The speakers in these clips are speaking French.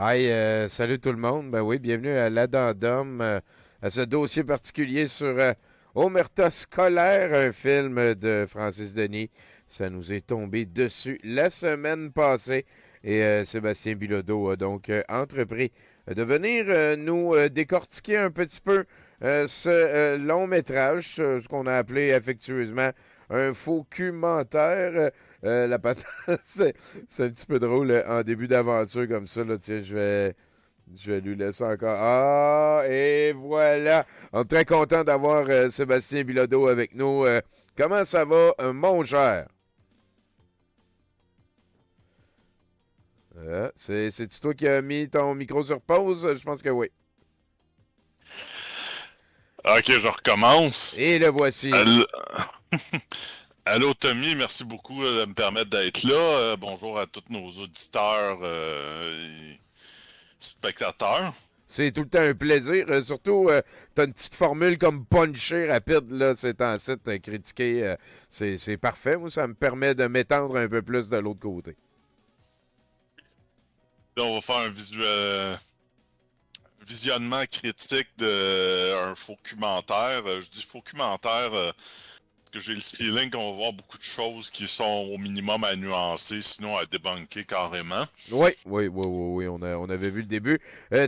Hi, salut tout le monde. Ben oui, bienvenue à l'Addendum, à ce dossier particulier sur Omerta scolaire, un film de Francis Denis. Ça nous est tombé dessus la semaine passée et Sébastien Bilodeau a donc entrepris de venir nous décortiquer un petit peu ce long métrage, ce qu'on a appelé affectueusement un faux documentaire. La patate, c'est un petit peu drôle en début d'aventure comme ça. Là, tiens, je vais lui laisser encore. Ah, et voilà. On est très content d'avoir Sébastien Bilodeau avec nous. Comment ça va, mon cher? C'est-tu toi qui as mis ton micro sur pause? Je pense que oui. Ok, je recommence. Et le voici. Allô, Allô, Tommy, merci beaucoup de me permettre d'être là. Bonjour à tous nos auditeurs et spectateurs. C'est tout le temps un plaisir. Surtout, t'as une petite formule comme puncher rapide, là, c'est en site critiqué. C'est parfait. Moi, ça me permet de m'étendre un peu plus de l'autre côté. Là, on va faire un visionnement critique de un faux documentaire. Je dis faux documentaire parce que j'ai le feeling qu'on va voir beaucoup de choses qui sont au minimum à nuancer, sinon à débunker carrément. Oui, oui, oui, oui, oui, on avait vu le début.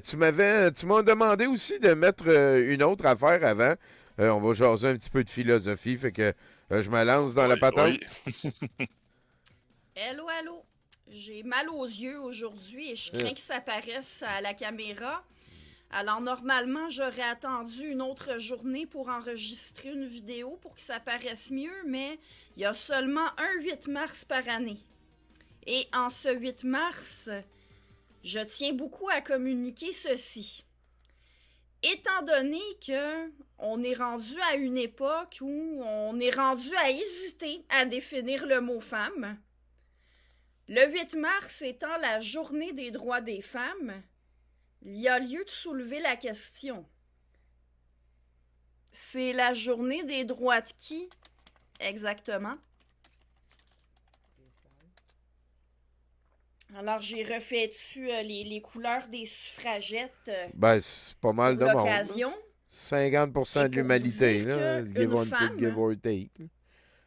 Tu m'as demandé aussi de mettre une autre affaire avant. On va jaser un petit peu de philosophie, fait que je me lance dans la Oui, patente. oui. Allô, allô. J'ai mal aux yeux aujourd'hui et je Euh, crains que ça paraisse à la caméra. Alors normalement, j'aurais attendu une autre journée pour enregistrer une vidéo pour que ça paraisse mieux, mais il y a seulement un 8 mars par année. Et en ce 8 mars, je tiens beaucoup à communiquer ceci. Étant donné que on est rendu à une époque où on est rendu à hésiter à définir le mot femme, le 8 mars étant la journée des droits des femmes, il y a lieu de soulever la question. C'est la journée des droits de qui, exactement? Alors, j'ai refait dessus les couleurs des suffragettes ben, c'est pas mal pour de monde, là. l'occasion. 50% Et de pour vous l'humanité, dire là. qu'une Give femme, or take. Là.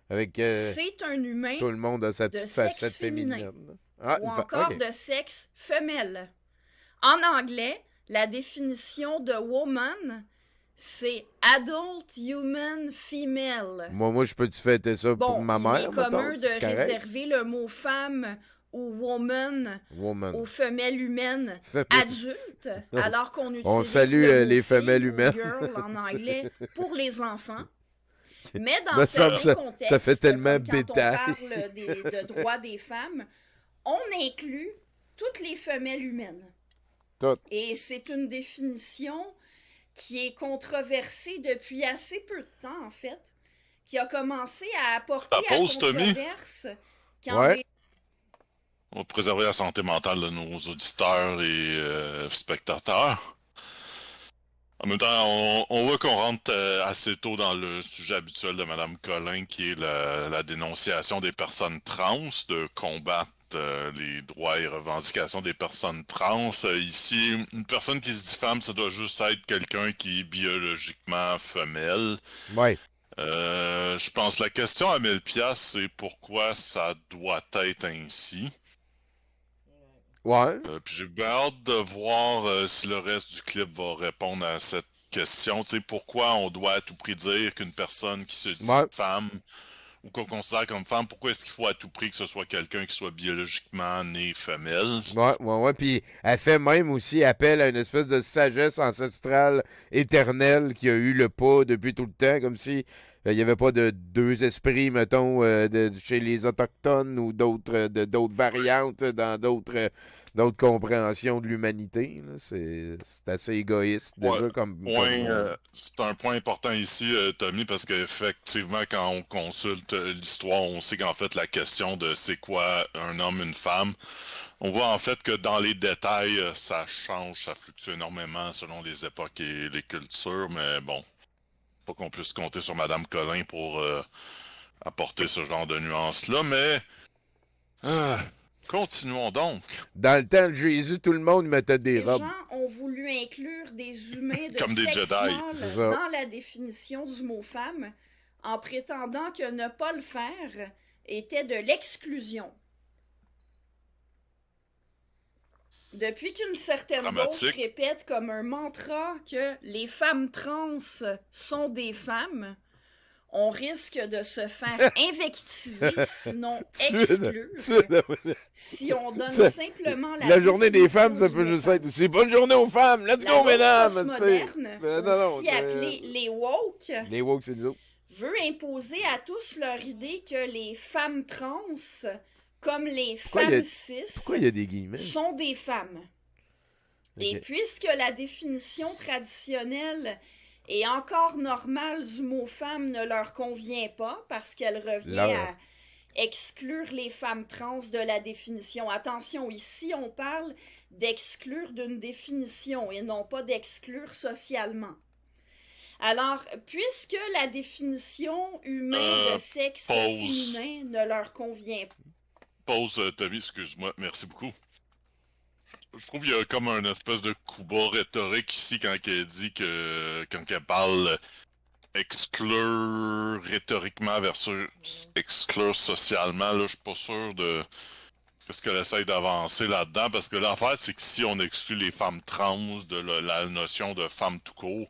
Avec c'est un humain tout le monde a sa de petite facette sexe féminin féminine. Là. Ah, ou OK. encore de sexe femelle. En anglais, la définition de woman, c'est adult human female. Moi, je peux-tu fêter ça pour Bon, ma il est mère, mettons? commun de C'est correct? réserver le mot femme ou woman aux Woman. femelles humaines Femelle. adultes, alors qu'on On utilise salue le mot les femelles fille ou humaines. girl en anglais pour les enfants. Mais dans Me semble certains ça fait contextes, tellement comme quand on bétail. parle de droits des femmes, on inclut toutes les femelles humaines. Tout. Et c'est une définition qui est controversée depuis assez peu de temps, en fait, qui a commencé à apporter Ta à pause, Tommy. controverse quand Ouais. des... On va préserver la santé mentale de nos auditeurs et spectateurs. En même temps, on voit qu'on rentre assez tôt dans le sujet habituel de Madame Collin, qui est la dénonciation des personnes trans, de combattre les droits et revendications des personnes trans. Ici, une personne qui se dit femme, ça doit juste être quelqu'un qui est biologiquement femelle. Ouais. Je pense que la question à 1000 pièces, c'est pourquoi ça doit être ainsi. Ouais. Puis j'ai bien hâte de voir si le reste du clip va répondre à cette question. Tu sais, pourquoi on doit à tout prix dire qu'une personne qui se dit Ouais. femme ou qu'on considère comme femme, pourquoi est-ce qu'il faut à tout prix que ce soit quelqu'un qui soit biologiquement né femelle? Ouais, ouais, ouais. Puis elle fait même aussi appel à une espèce de sagesse ancestrale éternelle qui a eu le pas depuis tout le temps, comme si il n'y avait pas de deux esprits, mettons, chez les Autochtones ou d'autres variantes dans d'autres compréhensions de l'humanité. Là. C'est assez égoïste Ouais. déjà C'est un point important ici, Tommy, parce qu'effectivement, quand on consulte l'histoire, on sait qu'en fait, la question de c'est quoi un homme, une femme, on voit en fait que dans les détails, ça change, ça fluctue énormément selon les époques et les cultures, mais bon, pas qu'on puisse compter sur Madame Collin pour apporter ce genre de nuances-là, mais... ah, Continuons donc. Dans le temps de Jésus, tout le monde mettait des Les robes. gens ont voulu inclure des humains de Comme des sexe Jedi. C'est mâle ça. dans la définition du mot femme, en prétendant que ne pas le faire était de l'exclusion. Depuis qu'une certaine Dramatique. gauche répète comme un mantra que les femmes trans sont des femmes, on risque de se faire invectiver, sinon exclure, si on donne Ça- simplement La journée des définition femmes, ça du peut mot juste femme. être aussi. Bonne journée aux femmes! Let's La go, gauche mesdames! postmoderne, Non, aussi appelée les woke, Les woke, c'est nous autres. veut imposer à tous leur idée que les femmes trans, comme les Pourquoi il y a- femmes cis, Pourquoi il y a des guillemets? sont des femmes. Et Ok. puisque la définition traditionnelle et encore normale du mot femme ne leur convient pas, parce qu'elle revient Leur. à exclure les femmes trans de la définition. Attention, ici on parle d'exclure d'une définition et non pas d'exclure socialement. Alors, puisque la définition humaine de sexe pause. féminin ne leur convient pas, Pause, Tommy, excuse-moi, merci beaucoup. Je trouve qu'il y a comme un espèce de coup bas rhétorique ici quand elle dit que. Quand elle parle exclure rhétoriquement versus exclure socialement, là, je suis pas sûr de. Qu'est-ce qu'elle essaye d'avancer là-dedans? Parce que l'affaire, c'est que si on exclut les femmes trans de la notion de femme tout court,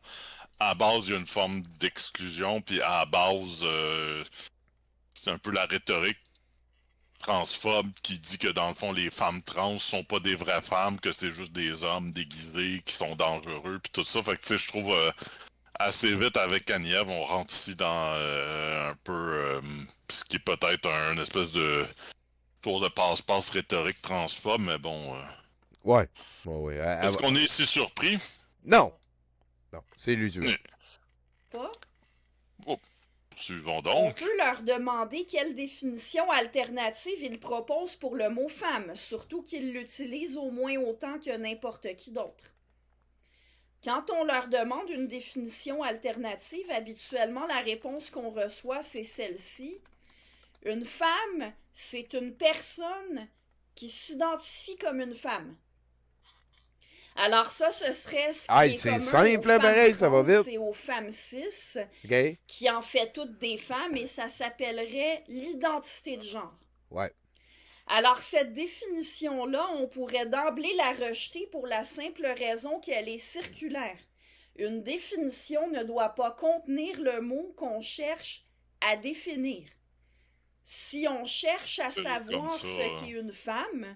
à la base, il y a une forme d'exclusion, puis à la base, c'est un peu la rhétorique transphobe qui dit que dans le fond, les femmes trans sont pas des vraies femmes, que c'est juste des hommes déguisés qui sont dangereux, puis tout ça. Fait que tu sais, je trouve assez vite avec Aniev, on rentre ici dans un peu ce qui est peut-être un espèce de tour de passe-passe rhétorique transphobe, mais bon. Ouais. Ouais. Est-ce qu'on est si surpris? Non! Non, c'est illusoire. pas. Suivons On donc. peut leur demander quelle définition alternative ils proposent pour le mot femme, surtout qu'ils l'utilisent au moins autant que n'importe qui d'autre. Quand on leur demande une définition alternative, habituellement la réponse qu'on reçoit, c'est celle-ci. Une femme, c'est une personne qui s'identifie comme une femme. Alors ça, ce serait ce qui Ah, est c'est commun simple, aux femmes pareil, ça va trans vite. et aux femmes cis, OK? qui en fait toutes des femmes, et ça s'appellerait l'identité de genre. Ouais. Alors cette définition-là, on pourrait d'emblée la rejeter pour la simple raison qu'elle est circulaire. Une définition ne doit pas contenir le mot qu'on cherche à définir. Si on cherche à C'est savoir comme ça, ce qu'est une femme,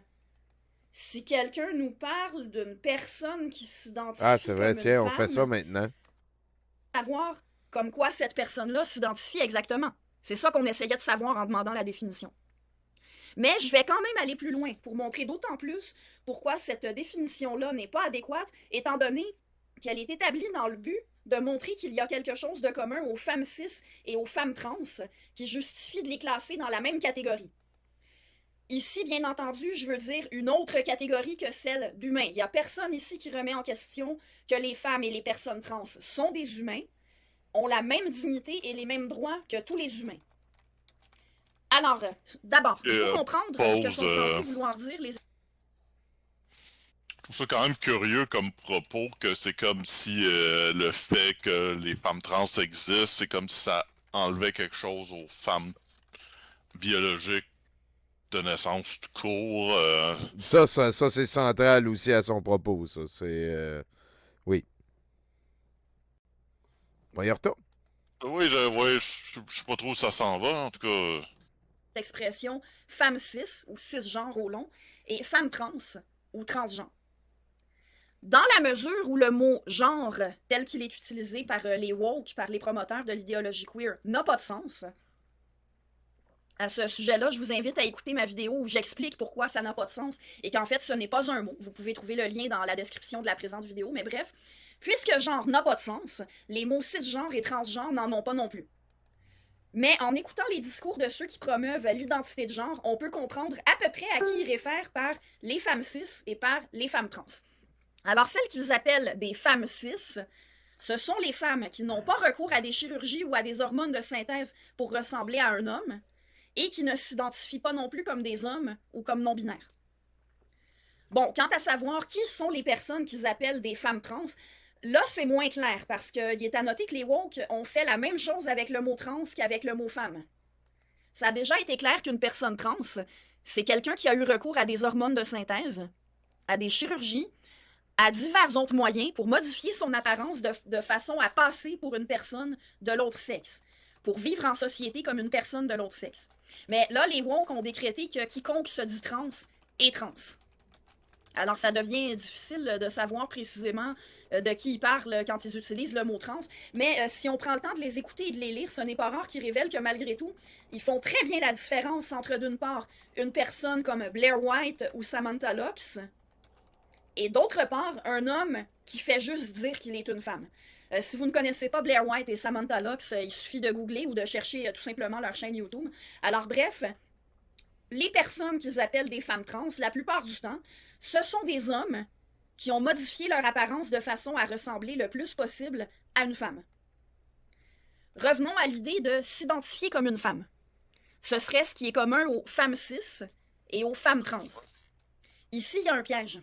si quelqu'un nous parle d'une personne qui s'identifie Ah, c'est vrai, comme une tiens, on femme, fait ça maintenant. savoir comme quoi cette personne-là s'identifie exactement. C'est ça qu'on essayait de savoir en demandant la définition. Mais je vais quand même aller plus loin pour montrer d'autant plus pourquoi cette définition-là n'est pas adéquate, étant donné qu'elle est établie dans le but de montrer qu'il y a quelque chose de commun aux femmes cis et aux femmes trans qui justifie de les classer dans la même catégorie. Ici, bien entendu, je veux dire une autre catégorie que celle d'humains. Il n'y a personne ici qui remet en question que les femmes et les personnes trans sont des humains, ont la même dignité et les mêmes droits que tous les humains. Alors, d'abord, il faut comprendre ce que sont censés vouloir dire les... Je trouve ça quand même curieux comme propos, que c'est comme si le fait que les femmes trans existent, c'est comme si ça enlevait quelque chose aux femmes biologiques de naissance tout court. Ça, c'est central aussi à son propos, ça. C'est... Oui. On y retourne. Oui, je sais pas trop où ça s'en va, en tout cas. L'expression femme cis ou cisgenre au long et femme trans ou transgenre. Dans la mesure où le mot genre, tel qu'il est utilisé par les woke, par les promoteurs de l'idéologie queer, n'a pas de sens, à ce sujet-là, je vous invite à écouter ma vidéo où j'explique pourquoi ça n'a pas de sens et qu'en fait, ce n'est pas un mot. Vous pouvez trouver le lien dans la description de la présente vidéo, mais bref, puisque genre n'a pas de sens, les mots cisgenre et transgenre n'en ont pas non plus. Mais en écoutant les discours de ceux qui promeuvent l'identité de genre, on peut comprendre à peu près à qui ils réfèrent par les femmes cis et par les femmes trans. Alors, celles qu'ils appellent des femmes cis, ce sont les femmes qui n'ont pas recours à des chirurgies ou à des hormones de synthèse pour ressembler à un homme, et qui ne s'identifient pas non plus comme des hommes ou comme non-binaires. Bon, quant à savoir qui sont les personnes qu'ils appellent des femmes trans, là, c'est moins clair, parce qu'il est à noter que les woke ont fait la même chose avec le mot trans qu'avec le mot femme. Ça a déjà été clair qu'une personne trans, c'est quelqu'un qui a eu recours à des hormones de synthèse, à des chirurgies, à divers autres moyens pour modifier son apparence de façon à passer pour une personne de l'autre sexe, pour vivre en société comme une personne de l'autre sexe. Mais là, les woke ont décrété que quiconque se dit trans est trans. Alors, ça devient difficile de savoir précisément de qui ils parlent quand ils utilisent le mot trans. Mais si on prend le temps de les écouter et de les lire, ce n'est pas rare qu'ils révèlent que malgré tout, ils font très bien la différence entre, d'une part, une personne comme Blair White ou Samantha Lux, et d'autre part, un homme qui fait juste dire qu'il est une femme. Si vous ne connaissez pas Blair White et Samantha Lux, il suffit de googler ou de chercher tout simplement leur chaîne YouTube. Alors bref, les personnes qu'ils appellent des femmes trans, la plupart du temps, ce sont des hommes qui ont modifié leur apparence de façon à ressembler le plus possible à une femme. Revenons à l'idée de s'identifier comme une femme. Ce serait ce qui est commun aux femmes cis et aux femmes trans. Ici, il y a un piège.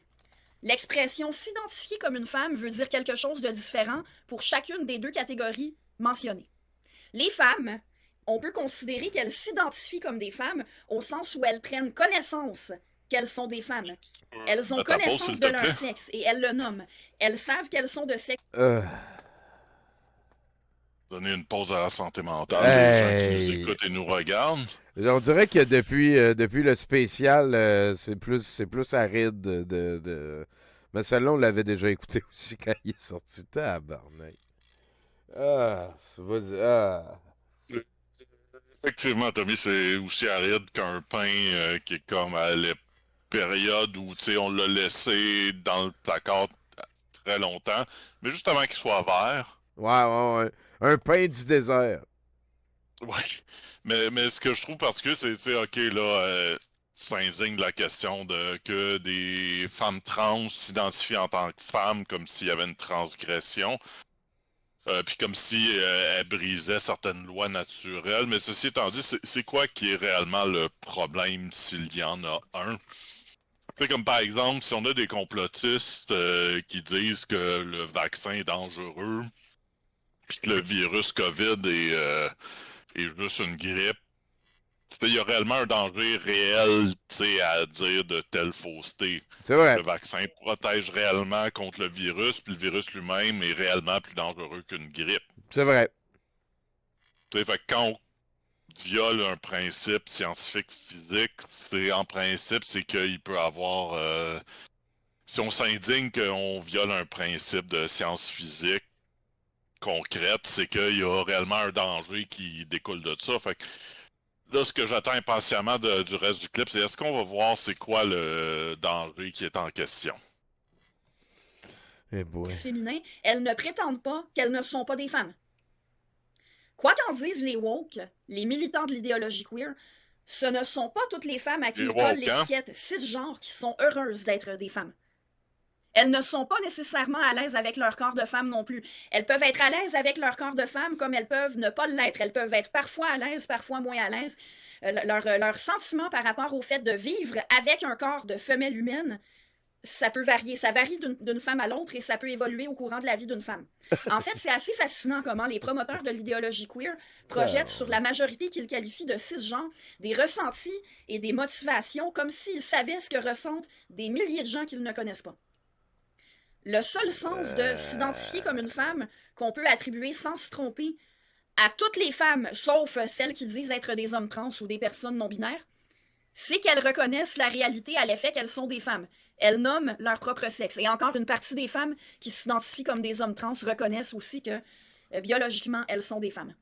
L'expression s'identifier comme une femme veut dire quelque chose de différent pour chacune des deux catégories mentionnées. Les femmes, on peut considérer qu'elles s'identifient comme des femmes au sens où elles prennent connaissance qu'elles sont des femmes. Elles ont connaissance de leur sexe et elles le nomment. Elles savent qu'elles sont de sexe. Donner une pause à la santé mentale. Les gens qui nous écoutent et nous regardent. On dirait que depuis le spécial, c'est plus aride Mais celle-là, on l'avait déjà écouté aussi quand il est sorti. Tabarnak. Effectivement, Tommy, c'est aussi aride qu'un pain qui est comme à la période où on l'a laissé dans le placard très longtemps, mais juste avant qu'il soit vert. Ouais. Un pain du désert. Ouais. Mais ce que je trouve particulier, c'est, OK, là, ça insigne la question de que des femmes trans s'identifient en tant que femmes comme s'il y avait une transgression. Puis comme si elle brisait certaines lois naturelles. Mais ceci étant dit, c'est quoi qui est réellement le problème s'il y en a un? C'est comme par exemple, si on a des complotistes qui disent que le vaccin est dangereux, puis que le virus COVID est juste une grippe, il y a réellement un danger réel à dire de telle fausseté. C'est vrai. Le vaccin protège réellement contre le virus, puis le virus lui-même est réellement plus dangereux qu'une grippe. C'est vrai. Fait que quand on viole un principe scientifique physique, en principe, c'est qu'il peut avoir... si on s'indigne qu'on viole un principe de science physique concrète, c'est qu'il y a réellement un danger qui découle de ça. Fait que là, ce que j'attends impatiemment du reste du clip, c'est est-ce qu'on va voir c'est quoi le danger qui est en question? Eh boy. Féminin, elles ne prétendent pas qu'elles ne sont pas des femmes. Quoi qu'en disent les woke, les militants de l'idéologie queer, ce ne sont pas toutes les femmes à qui ils collent l'étiquette cisgenre qui sont heureuses d'être des femmes. Elles ne sont pas nécessairement à l'aise avec leur corps de femme non plus. Elles peuvent être à l'aise avec leur corps de femme comme elles peuvent ne pas l'être. Elles peuvent être parfois à l'aise, parfois moins à l'aise. Leur sentiment par rapport au fait de vivre avec un corps de femelle humaine, ça peut varier. Ça varie d'une femme à l'autre et ça peut évoluer au courant de la vie d'une femme. En fait, c'est assez fascinant comment les promoteurs de l'idéologie queer projettent sur la majorité qu'ils qualifient de cisgenres des ressentis et des motivations comme s'ils savaient ce que ressentent des milliers de gens qu'ils ne connaissent pas. Le seul sens de s'identifier comme une femme qu'on peut attribuer sans se tromper à toutes les femmes, sauf celles qui disent être des hommes trans ou des personnes non-binaires, c'est qu'elles reconnaissent la réalité à l'effet qu'elles sont des femmes. Elles nomment leur propre sexe. Et encore une partie des femmes qui s'identifient comme des hommes trans reconnaissent aussi que, biologiquement, elles sont des femmes.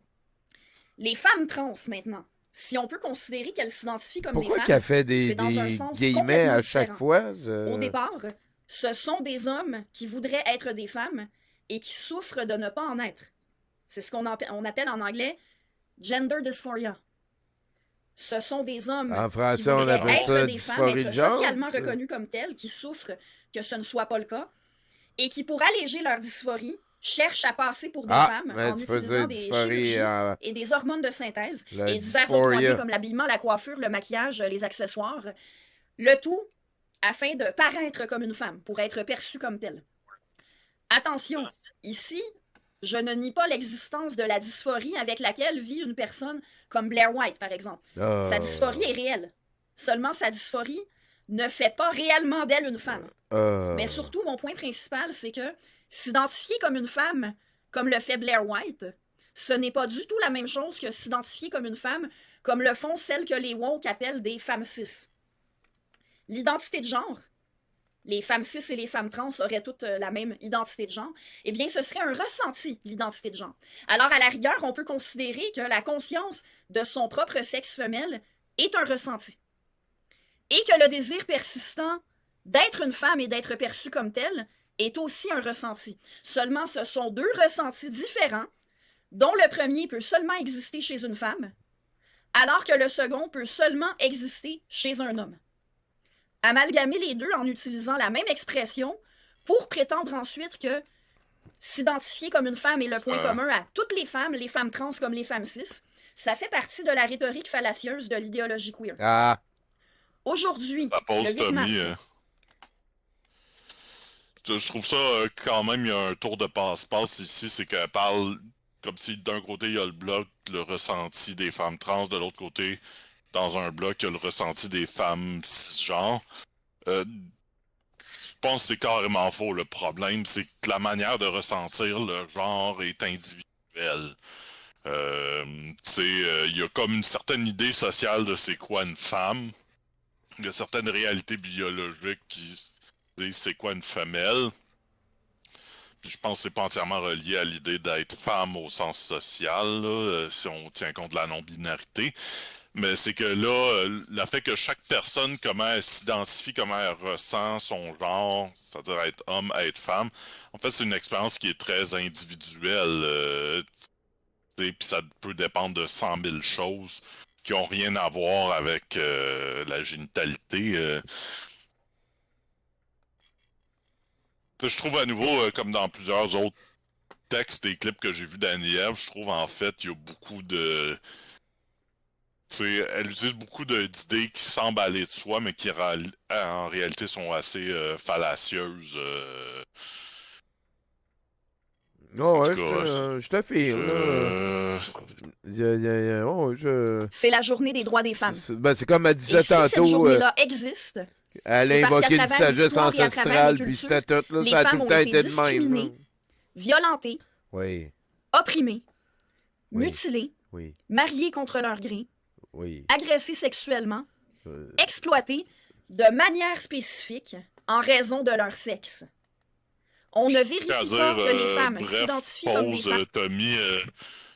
Les femmes trans, maintenant, si on peut considérer qu'elles s'identifient comme des femmes, qu'elle fait c'est dans un sens guillemets à chaque différent. fois? Au départ, ce sont des hommes qui voudraient être des femmes et qui souffrent de ne pas en être. C'est ce qu'on appelle en anglais « gender dysphoria ». Ce sont des hommes en français, qui voudraient on appelle être ça des femmes, être genre, socialement reconnus comme tels, qui souffrent que ce ne soit pas le cas, et qui, pour alléger leur dysphorie, cherchent à passer pour des Ah, femmes mais en tu peux utilisant dire des dysphorie, chirurgies et des hormones de synthèse la et divers autres dysphoria. moyens comme l'habillement, la coiffure, le maquillage, les accessoires. Le tout afin de paraître comme une femme, pour être perçue comme telle. Attention, ici, je ne nie pas l'existence de la dysphorie avec laquelle vit une personne comme Blair White, par exemple. Sa dysphorie est réelle. Seulement, sa dysphorie ne fait pas réellement d'elle une femme. Mais surtout, mon point principal, c'est que s'identifier comme une femme, comme le fait Blair White, ce n'est pas du tout la même chose que s'identifier comme une femme, comme le font celles que les woke appellent des femmes cis. L'identité de genre, les femmes cis et les femmes trans auraient toutes la même identité de genre, eh bien, ce serait un ressenti, l'identité de genre. Alors, à la rigueur, on peut considérer que la conscience de son propre sexe femelle est un ressenti. Et que le désir persistant d'être une femme et d'être perçue comme telle est aussi un ressenti. Seulement, ce sont deux ressentis différents, dont le premier peut seulement exister chez une femme, alors que le second peut seulement exister chez un homme. Amalgamer les deux en utilisant la même expression pour prétendre ensuite que s'identifier comme une femme est le point commun à toutes les femmes trans comme les femmes cis, ça fait partie de la rhétorique fallacieuse de l'idéologie queer. Ah, Aujourd'hui, La pause, le 8 mars, je trouve ça quand même, il y a un tour de passe-passe ici, c'est qu'elle parle comme si d'un côté il y a le bloc, le ressenti des femmes trans, de l'autre côté, dans un bloc, il y a le ressenti des femmes cisgenres. Je pense que c'est carrément faux. Le problème, c'est que la manière de ressentir le genre est individuelle. Il y a comme une certaine idée sociale de c'est quoi une femme. Il y a certaines réalités biologiques qui disent c'est quoi une femelle. Puis je pense que c'est pas entièrement relié à l'idée d'être femme au sens social, là, si on tient compte de la non-binarité. Mais c'est que là, le fait que chaque personne, comment elle s'identifie, comment elle ressent son genre, c'est-à-dire être homme, être femme, en fait, c'est une expérience qui est très individuelle. Puis ça peut dépendre de 100 000 choses qui ont rien à voir avec la génitalité. Je trouve à nouveau, comme dans plusieurs autres textes et clips que j'ai vus d'Annie-Ève, je trouve en fait il y a beaucoup de... elle utilise beaucoup d'idées qui semblent aller de soi, mais qui en réalité sont assez fallacieuses. oh, ouais, tout cas, je t'affirme. c'est la journée des droits des femmes. C'est comme elle Et disait si cette tantôt, journée-là existe, elle c'est a parce qu'à invoqué une travers sagesse l'histoire et à travers ancestrale, les puis cultures, c'était tout, là, les ça a tout femmes le ont temps été été de même. discriminées, Là. violentées, Oui, opprimées, Oui. mutilées, oui, mariées contre leur gré, oui. agressées sexuellement, Euh, exploitées de manière spécifique en raison de leur sexe. On ne vérifie à pas dire, que les femmes bref, s'identifient comme des pause, femmes. t'as mis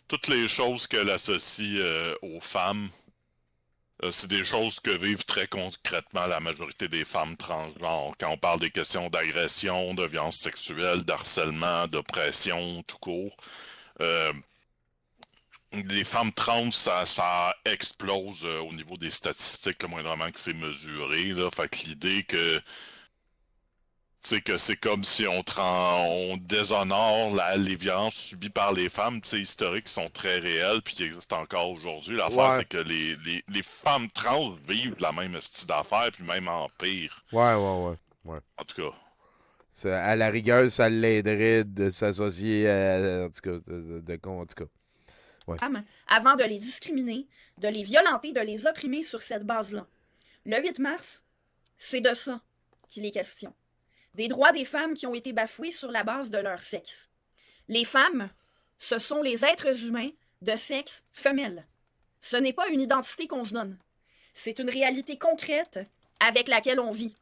toutes les choses qu'elle associe aux femmes. C'est des choses que vivent très concrètement la majorité des femmes transgenres. Quand on parle des questions d'agression, de violence sexuelle, d'harcèlement, d'oppression, tout court. Les femmes trans, ça explose au niveau des statistiques, le moindrement que c'est mesuré. Là. Fait que l'idée que c'est comme si on déshonore les violences subies par les femmes, historiques qui sont très réelles puis qui existent encore aujourd'hui. L'affaire, Ouais. c'est que les femmes trans vivent la même style d'affaires puis même en pire. Ouais. En tout cas. À la rigueur, ça l'aiderait de s'associer à... En tout cas, en tout cas. Femmes avant de les discriminer, de les violenter, de les opprimer sur cette base-là. Le 8 mars, c'est de ça qu'il est question. Des droits des femmes qui ont été bafoués sur la base de leur sexe. Les femmes, ce sont les êtres humains de sexe femelle. Ce n'est pas une identité qu'on se donne. C'est une réalité concrète avec laquelle on vit.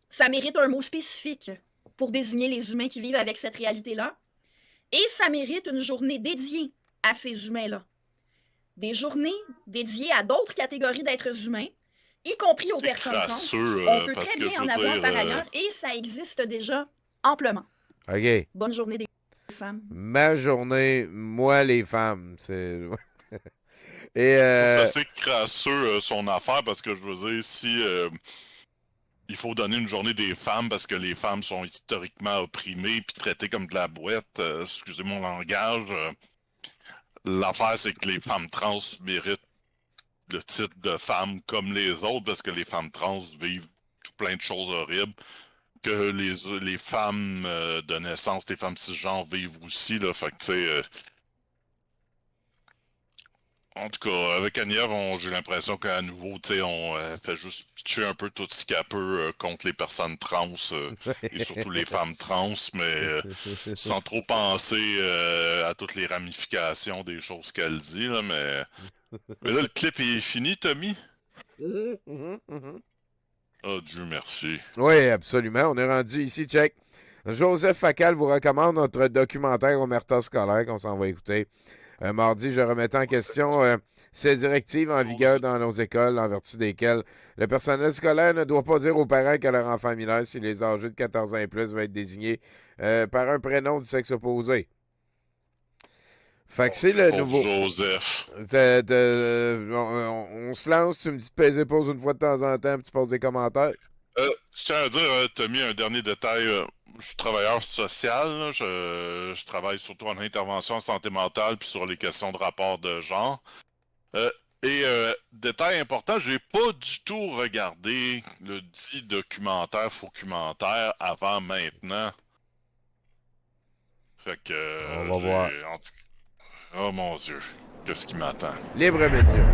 Ça mérite un mot spécifique pour désigner les humains qui vivent avec cette réalité-là. Et ça mérite une journée dédiée à ces humains-là. Des journées dédiées à d'autres catégories d'êtres humains, y compris aux personnes trans. On peut très bien en avoir par ailleurs, et ça existe déjà amplement. OK. Bonne journée des femmes. Ma journée, moi les femmes. C'est... Et C'est assez crasseux son affaire parce que je veux dire, si il faut donner une journée des femmes parce que les femmes sont historiquement opprimées puis traitées comme de la boîte. Excusez mon langage. L'affaire, c'est que les femmes trans méritent le titre de femme comme les autres parce que les femmes trans vivent tout plein de choses horribles que les femmes de naissance, les femmes cisgenres vivent aussi, là. Fait que, tu sais, en tout cas, avec Anièvre, j'ai l'impression qu'à nouveau, tu sais, on fait juste pitcher un peu tout ce qu'elle peut contre les personnes trans et surtout les femmes trans, mais sans trop penser à toutes les ramifications des choses qu'elle dit, là, mais là, le clip est fini, Tommy? Oh, Dieu merci. Oui, absolument. On est rendu ici, check. Joseph Facal vous recommande notre documentaire Omerta scolaire qu'on s'en va écouter. Mardi, je remettais en question ces directives en vigueur dans nos écoles, en vertu desquelles le personnel scolaire ne doit pas dire aux parents que leur enfant mineur, s'il est âgé de 14 ans et plus, va être désigné par un prénom du sexe opposé. Fait que c'est le nouveau. Joseph. On se lance, tu me dis de peser pause une fois de temps en temps, puis tu poses des commentaires. Je tiens à dire, Tommy, un dernier détail. Je suis travailleur social, là. Je travaille surtout en intervention en santé mentale puis sur les questions de rapport de genre. Détail important, j'ai pas du tout regardé le dit documentaire, documentaire avant maintenant. Fait que... On va voir. Oh mon Dieu, qu'est-ce qui m'attend? Libre média.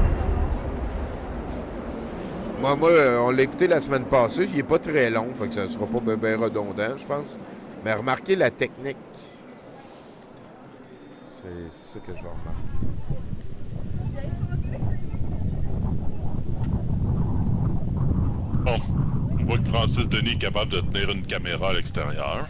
Moi, on l'a écouté la semaine passée. Il est pas très long, fait que ça sera pas bien redondant, je pense. Mais remarquez la technique. C'est ça que je vais remarquer. Bon, on voit que Francis Denis est capable de tenir une caméra à l'extérieur.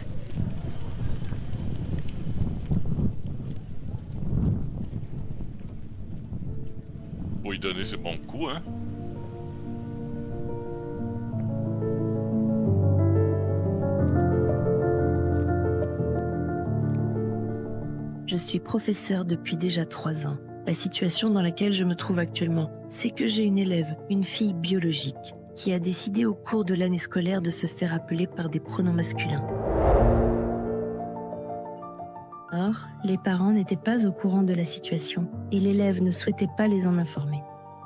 Faut lui donner ses bons coups, hein? Je suis professeure depuis déjà 3 ans. La situation dans laquelle je me trouve actuellement, c'est que j'ai une élève, une fille biologique, qui a décidé au cours de l'année scolaire de se faire appeler par des pronoms masculins. Or, les parents n'étaient pas au courant de la situation et l'élève ne souhaitait pas les en informer.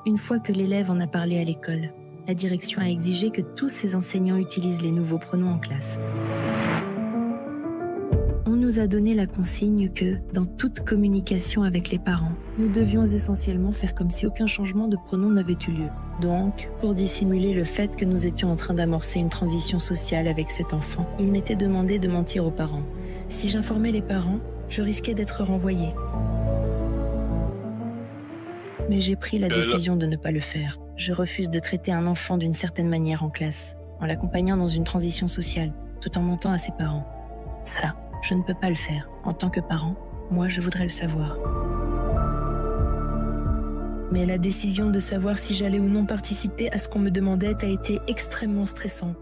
Une fois que l'élève en a parlé à l'école, la direction a exigé que tous ses enseignants utilisent les nouveaux pronoms en classe. On nous a donné la consigne que, dans toute communication avec les parents, nous devions essentiellement faire comme si aucun changement de pronom n'avait eu lieu. Donc, pour dissimuler le fait que nous étions en train d'amorcer une transition sociale avec cet enfant, il m'était demandé de mentir aux parents. Si j'informais les parents, je risquais d'être renvoyée. Mais j'ai pris la décision de ne pas le faire. Je refuse de traiter un enfant d'une certaine manière en classe, en l'accompagnant dans une transition sociale, tout en mentant à ses parents. Ça, je ne peux pas le faire. En tant que parent, moi, je voudrais le savoir. Mais la décision de savoir si j'allais ou non participer à ce qu'on me demandait a été extrêmement stressante.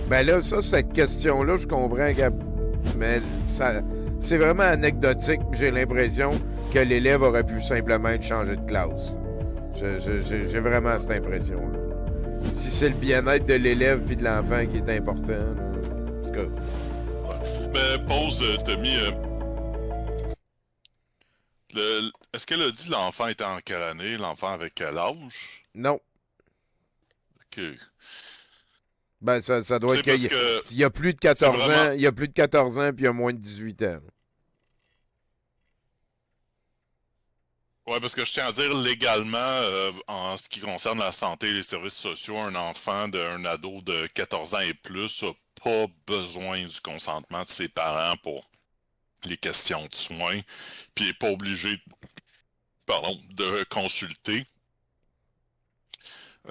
Ben là, ça, cette question-là, je comprends, Gab. Mais ça, c'est vraiment anecdotique. J'ai l'impression que l'élève aurait pu simplement être changé de classe. J'ai vraiment cette impression-là. Si c'est le bien-être de l'élève puis de l'enfant qui est important, là, en tout cas. Mais pause, Tommy. Est-ce qu'elle a dit l'enfant était en quelle année? L'enfant avec quel âge? Non. Ok. Ben, ça doit être qu'il y a plus de 14 ans. Il y a plus de 14 ans puis il y a moins de 18 ans. Ouais, parce que je tiens à dire légalement, en ce qui concerne la santé et les services sociaux, un enfant d'un ado de 14 ans et plus n'a pas besoin du consentement de ses parents pour les questions de soins, puis il n'est pas obligé, de consulter.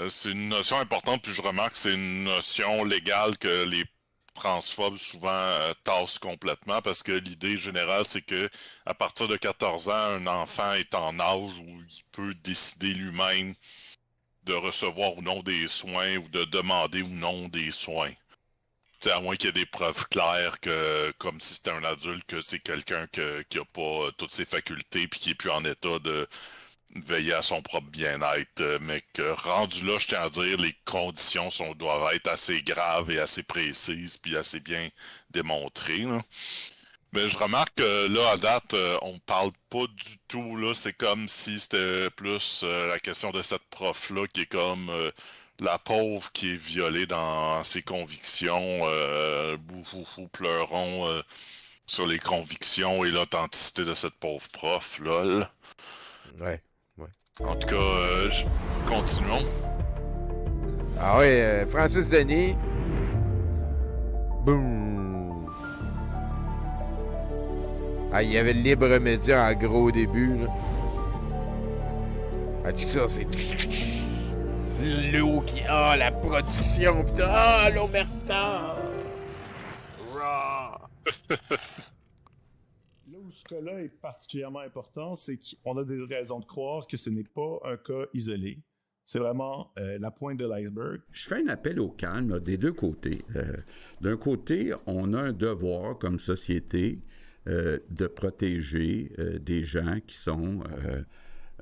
C'est une notion importante, puis je remarque que c'est une notion légale que les transphobes souvent tassent complètement, parce que l'idée générale, c'est que à partir de 14 ans, un enfant est en âge où il peut décider lui-même de recevoir ou non des soins, ou de demander ou non des soins. T'sais, à moins qu'il y ait des preuves claires que, comme si c'était un adulte, que c'est quelqu'un qui a pas toutes ses facultés puis qui est plus en état de veiller à son propre bien-être, mais que rendu là, je tiens à dire, les conditions doivent être assez graves et assez précises, puis assez bien démontrées, là. Mais je remarque que là, à date, on parle pas du tout, là. C'est comme si c'était plus la question de cette prof-là qui est comme la pauvre qui est violée dans ses convictions, boufoufou, pleurons sur les convictions et l'authenticité de cette pauvre prof, lol. Ouais. En tout cas, continuons. Ah oui, Francis Denis. Boum. Ah, il y avait le Libre Média en gros au début, là. Ah, tu sais ça, c'est... L'eau qui... Ah, la production, putain. Ah, l'omerta. Raw. Là où ce cas-là est particulièrement important, c'est qu'on a des raisons de croire que ce n'est pas un cas isolé. C'est vraiment la pointe de l'iceberg. Je fais un appel au calme là, des deux côtés. D'un côté, on a un devoir comme société de protéger des gens qui sont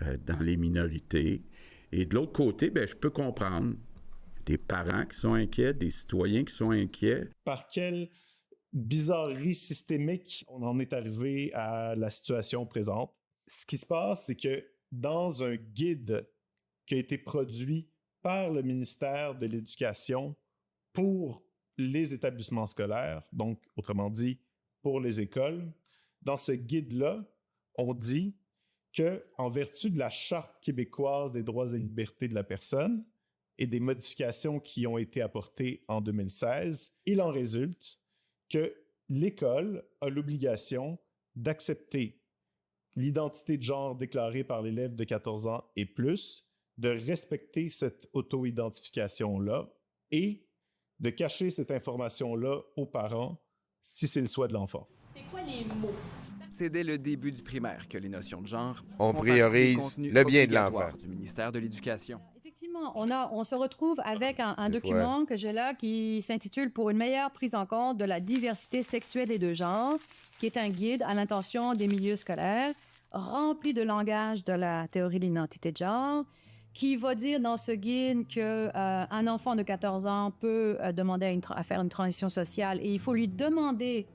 dans les minorités. Et de l'autre côté, ben, je peux comprendre des parents qui sont inquiets, des citoyens qui sont inquiets. Par quelle bizarrerie systémique on en est arrivé à la situation présente? Ce qui se passe, c'est que dans un guide qui a été produit par le ministère de l'Éducation pour les établissements scolaires, donc autrement dit pour les écoles, dans ce guide-là, on dit que, en vertu de la Charte québécoise des droits et libertés de la personne et des modifications qui ont été apportées en 2016, il en résulte que l'école a l'obligation d'accepter l'identité de genre déclarée par l'élève de 14 ans et plus, de respecter cette auto-identification-là et de cacher cette information-là aux parents si c'est le souhait de l'enfant. C'est quoi les mots? C'est dès le début du primaire que les notions de genre On font partie des priorise contenus le bien de obligatoires l'enfant. du ministère de l'Éducation. Effectivement, on se retrouve avec un document que j'ai là qui s'intitule « Pour une meilleure prise en compte de la diversité sexuelle et de genre », qui est un guide à l'intention des milieux scolaires, rempli de langage de la théorie de l'identité de genre, qui va dire dans ce guide qu'un enfant de 14 ans peut demander à faire une transition sociale et il faut lui demander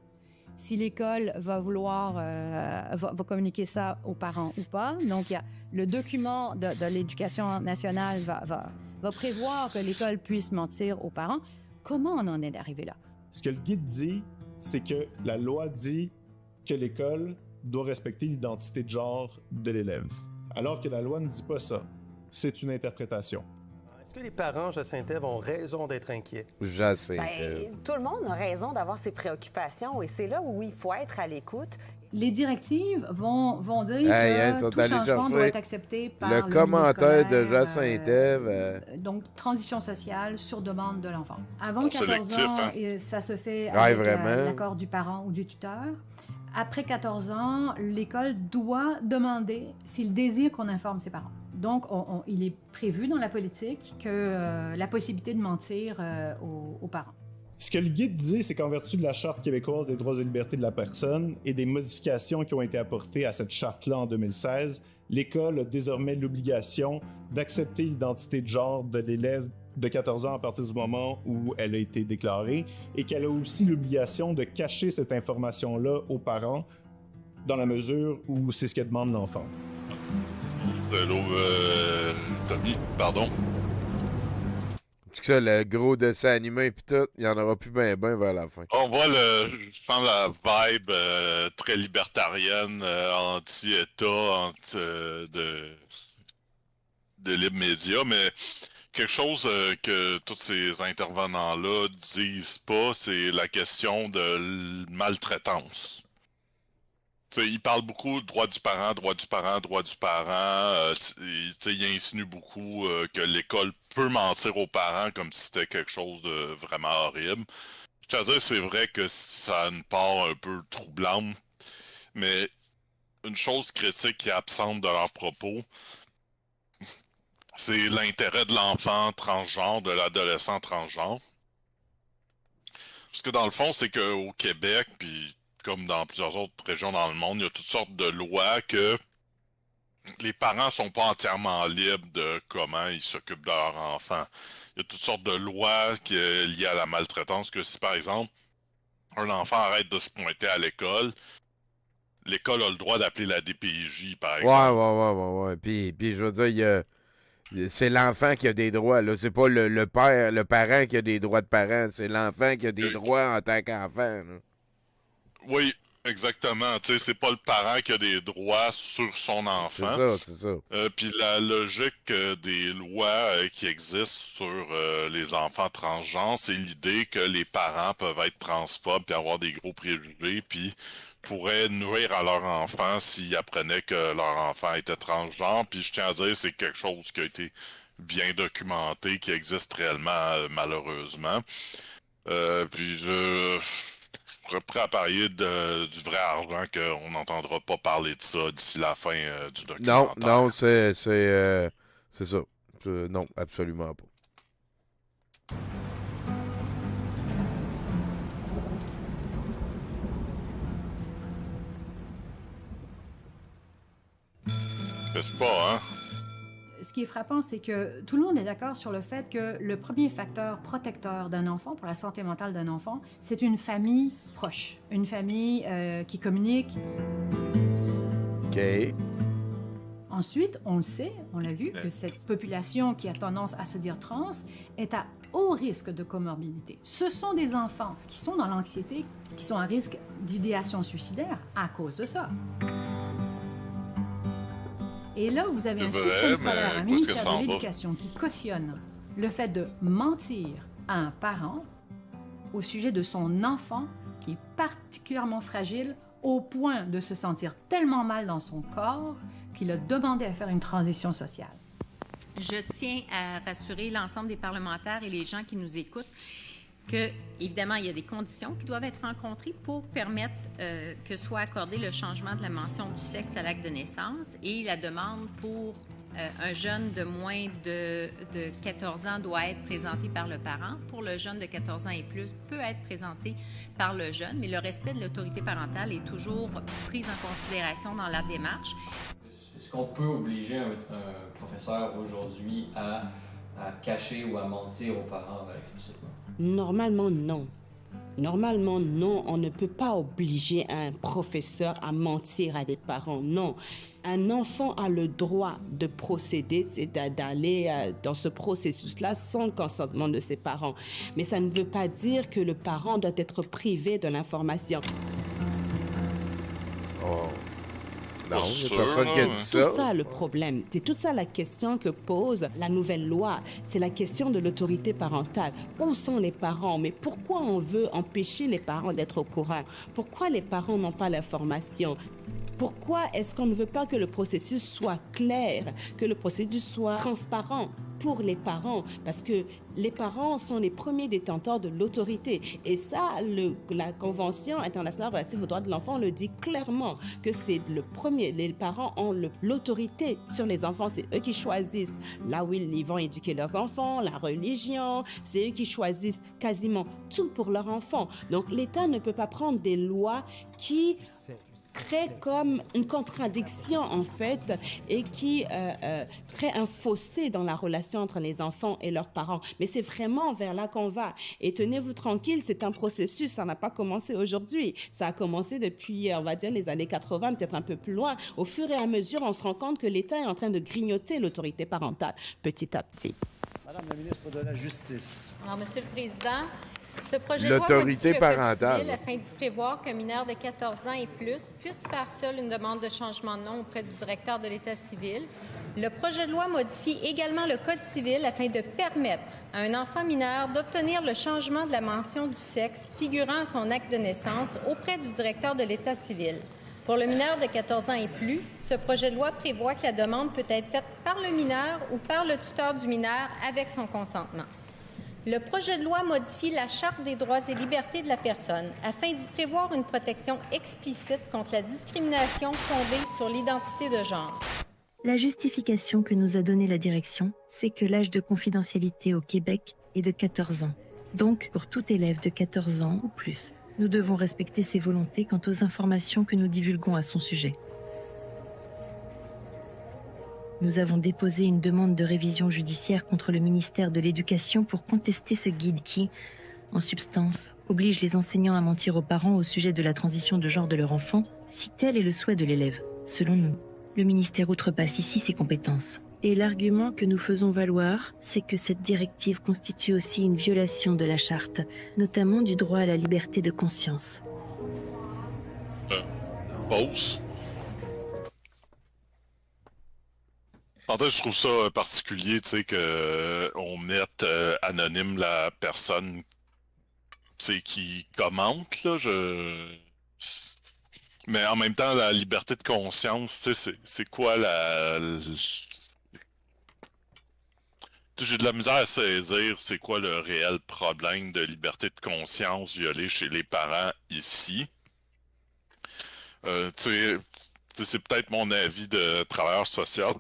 si l'école va vouloir va communiquer ça aux parents ou pas. Donc, il y a le document de l'Éducation nationale va prévoir que l'école puisse mentir aux parents. Comment on en est arrivé là? Ce que le guide dit, c'est que la loi dit que l'école doit respecter l'identité de genre de l'élève. Alors que la loi ne dit pas ça. C'est une interprétation. Est-ce que les parents, Jacinthe, ont raison d'être inquiets? Jacinthe. Tout le monde a raison d'avoir ses préoccupations et c'est là où il faut être à l'écoute. Les directives vont dire ils sont que tout allés changement chercher doit être accepté par le milieu commentaire scolaire, de Jacinthe. donc, transition sociale sur demande de l'enfant. Avant Bon, 14 sélectif, ans, hein? ça se fait Ouais, avec vraiment. l'accord du parent ou du tuteur. Après 14 ans, l'école doit demander s'il désire qu'on informe ses parents. Donc, il est prévu dans la politique que la possibilité de mentir aux parents. Ce que le guide dit, c'est qu'en vertu de la Charte québécoise des droits et libertés de la personne et des modifications qui ont été apportées à cette charte-là en 2016, l'école a désormais l'obligation d'accepter l'identité de genre de l'élève de 14 ans à partir du moment où elle a été déclarée et qu'elle a aussi l'obligation de cacher cette information-là aux parents dans la mesure où c'est ce que demande l'enfant. Tommy, pardon. C'est ça, le gros dessin animé pis tout, il y en aura plus ben vers la fin. On voit je pense la vibe très libertarienne, anti-État, de libre média, mais quelque chose que tous ces intervenants-là disent pas, c'est la question de maltraitance. T'sais, il parle beaucoup de droit du parent, droit du parent, droit du parent. Il insinue beaucoup que l'école peut mentir aux parents comme si c'était quelque chose de vraiment horrible. Je veux dire, c'est vrai que ça a une part un peu troublante, mais une chose critique qui est absente de leurs propos, c'est l'intérêt de l'enfant transgenre, de l'adolescent transgenre. Parce que dans le fond, c'est qu'au Québec, puis comme dans plusieurs autres régions dans le monde, il y a toutes sortes de lois que les parents sont pas entièrement libres de comment ils s'occupent de leur enfant. Il y a toutes sortes de lois liées à la maltraitance, que si par exemple un enfant arrête de se pointer à l'école a le droit d'appeler la DPJ, par exemple. Ouais. Puis je veux dire, c'est l'enfant qui a des droits, là. C'est pas le père, le parent qui a des droits de parent. C'est l'enfant qui a des droits en tant qu'enfant, là. Oui, exactement. Tu sais, c'est pas le parent qui a des droits sur son enfant. C'est ça. Puis la logique des lois qui existent sur les enfants transgenres, c'est l'idée que les parents peuvent être transphobes puis avoir des gros préjugés, puis pourraient nuire à leur enfant s'ils apprenaient que leur enfant était transgenre. Puis je tiens à dire, c'est quelque chose qui a été bien documenté, qui existe réellement, malheureusement. Puis je serais prêt à parier du vrai argent qu'on n'entendra pas parler de ça d'ici la fin du documentaire. Non, c'est ça. Non, absolument pas. C'est pas, hein? Ce qui est frappant, c'est que tout le monde est d'accord sur le fait que le premier facteur protecteur d'un enfant, pour la santé mentale d'un enfant, c'est une famille proche, une famille qui communique. OK. Ensuite, on le sait, on l'a vu, que cette population qui a tendance à se dire trans est à haut risque de comorbidité. Ce sont des enfants qui sont dans l'anxiété, qui sont à risque d'idéation suicidaire à cause de ça. Et là, vous avez un système scolaire, un ministère de l'Éducation qui cautionne le fait de mentir à un parent au sujet de son enfant qui est particulièrement fragile au point de se sentir tellement mal dans son corps qu'il a demandé à faire une transition sociale. Je tiens à rassurer l'ensemble des parlementaires et les gens qui nous écoutent que, évidemment, il y a des conditions qui doivent être rencontrées pour permettre que soit accordé le changement de la mention du sexe à l'acte de naissance, et la demande pour un jeune de moins de 14 ans doit être présentée par le parent. Pour le jeune de 14 ans et plus, peut être présenté par le jeune, mais le respect de l'autorité parentale est toujours pris en considération dans la démarche. Est-ce qu'on peut obliger un professeur aujourd'hui à cacher ou à mentir aux parents explicitement? Normalement, non. Normalement, non, on ne peut pas obliger un professeur à mentir à des parents, non. Un enfant a le droit de procéder, c'est d'aller dans ce processus-là sans le consentement de ses parents. Mais ça ne veut pas dire que le parent doit être privé de l'information. Oh. Non, il n'y a personne qui a dit ça. C'est tout ça le problème. C'est toute ça la question que pose la nouvelle loi. C'est la question de l'autorité parentale. Où sont les parents? Mais pourquoi on veut empêcher les parents d'être au courant? Pourquoi les parents n'ont pas l'information? Pourquoi est-ce qu'on ne veut pas que le processus soit clair, que le processus soit transparent pour les parents? Parce que les parents sont les premiers détenteurs de l'autorité. Et ça, la Convention internationale relative aux droits de l'enfant le dit clairement, que c'est le premier. Les parents ont l'autorité sur les enfants. C'est eux qui choisissent là où ils vont éduquer leurs enfants, la religion. C'est eux qui choisissent quasiment tout pour leurs enfants. Donc l'État ne peut pas prendre des lois qui crée comme une contradiction en fait et qui crée un fossé dans la relation entre les enfants et leurs parents. Mais c'est vraiment vers là qu'on va. Et tenez-vous tranquille, c'est un processus, ça n'a pas commencé aujourd'hui. Ça a commencé depuis, on va dire, les années 80, peut-être un peu plus loin. Au fur et à mesure, on se rend compte que l'État est en train de grignoter l'autorité parentale, petit à petit. Madame la ministre de la Justice. Alors, Monsieur le Président, ce projet de loi modifie le Code civil afin d'y prévoir qu'un mineur de 14 ans et plus puisse faire seul une demande de changement de nom auprès du directeur de l'État civil. Le projet de loi modifie également le Code civil afin de permettre à un enfant mineur d'obtenir le changement de la mention du sexe figurant à son acte de naissance auprès du directeur de l'État civil. Pour le mineur de 14 ans et plus, ce projet de loi prévoit que la demande peut être faite par le mineur ou par le tuteur du mineur avec son consentement. Le projet de loi modifie la Charte des droits et libertés de la personne afin d'y prévoir une protection explicite contre la discrimination fondée sur l'identité de genre. La justification que nous a donnée la direction, c'est que l'âge de confidentialité au Québec est de 14 ans. Donc, pour tout élève de 14 ans ou plus, nous devons respecter ses volontés quant aux informations que nous divulguons à son sujet. Nous avons déposé une demande de révision judiciaire contre le ministère de l'Éducation pour contester ce guide qui, en substance, oblige les enseignants à mentir aux parents au sujet de la transition de genre de leur enfant, si tel est le souhait de l'élève. Selon nous, le ministère outrepasse ici ses compétences. Et l'argument que nous faisons valoir, c'est que cette directive constitue aussi une violation de la charte, notamment du droit à la liberté de conscience. Pause. En fait, je trouve ça particulier, tu sais, qu'on mette anonyme la personne, tu sais, qui commente, là, Mais en même temps, la liberté de conscience, tu sais, c'est quoi J'ai de la misère à saisir c'est quoi le réel problème de liberté de conscience violée chez les parents ici. Tu sais, c'est peut-être mon avis de travailleur social.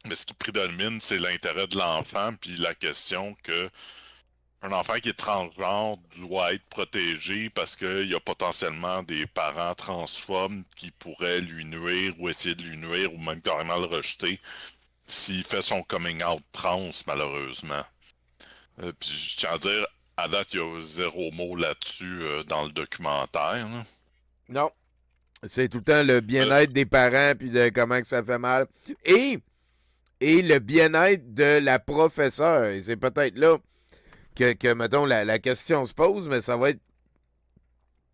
Mais ce qui prédomine, c'est l'intérêt de l'enfant, puis la question que un enfant qui est transgenre doit être protégé parce qu'il y a potentiellement des parents transphobes qui pourraient lui nuire ou essayer de lui nuire ou même carrément le rejeter s'il fait son coming out trans, malheureusement. Puis je tiens à dire, à date, il y a 0 mot là-dessus dans le documentaire. Là. Non. C'est tout le temps le bien-être des parents puis de comment que ça fait mal. Et le bien-être de la professeure. Et c'est peut-être là que mettons, la question se pose, mais ça va être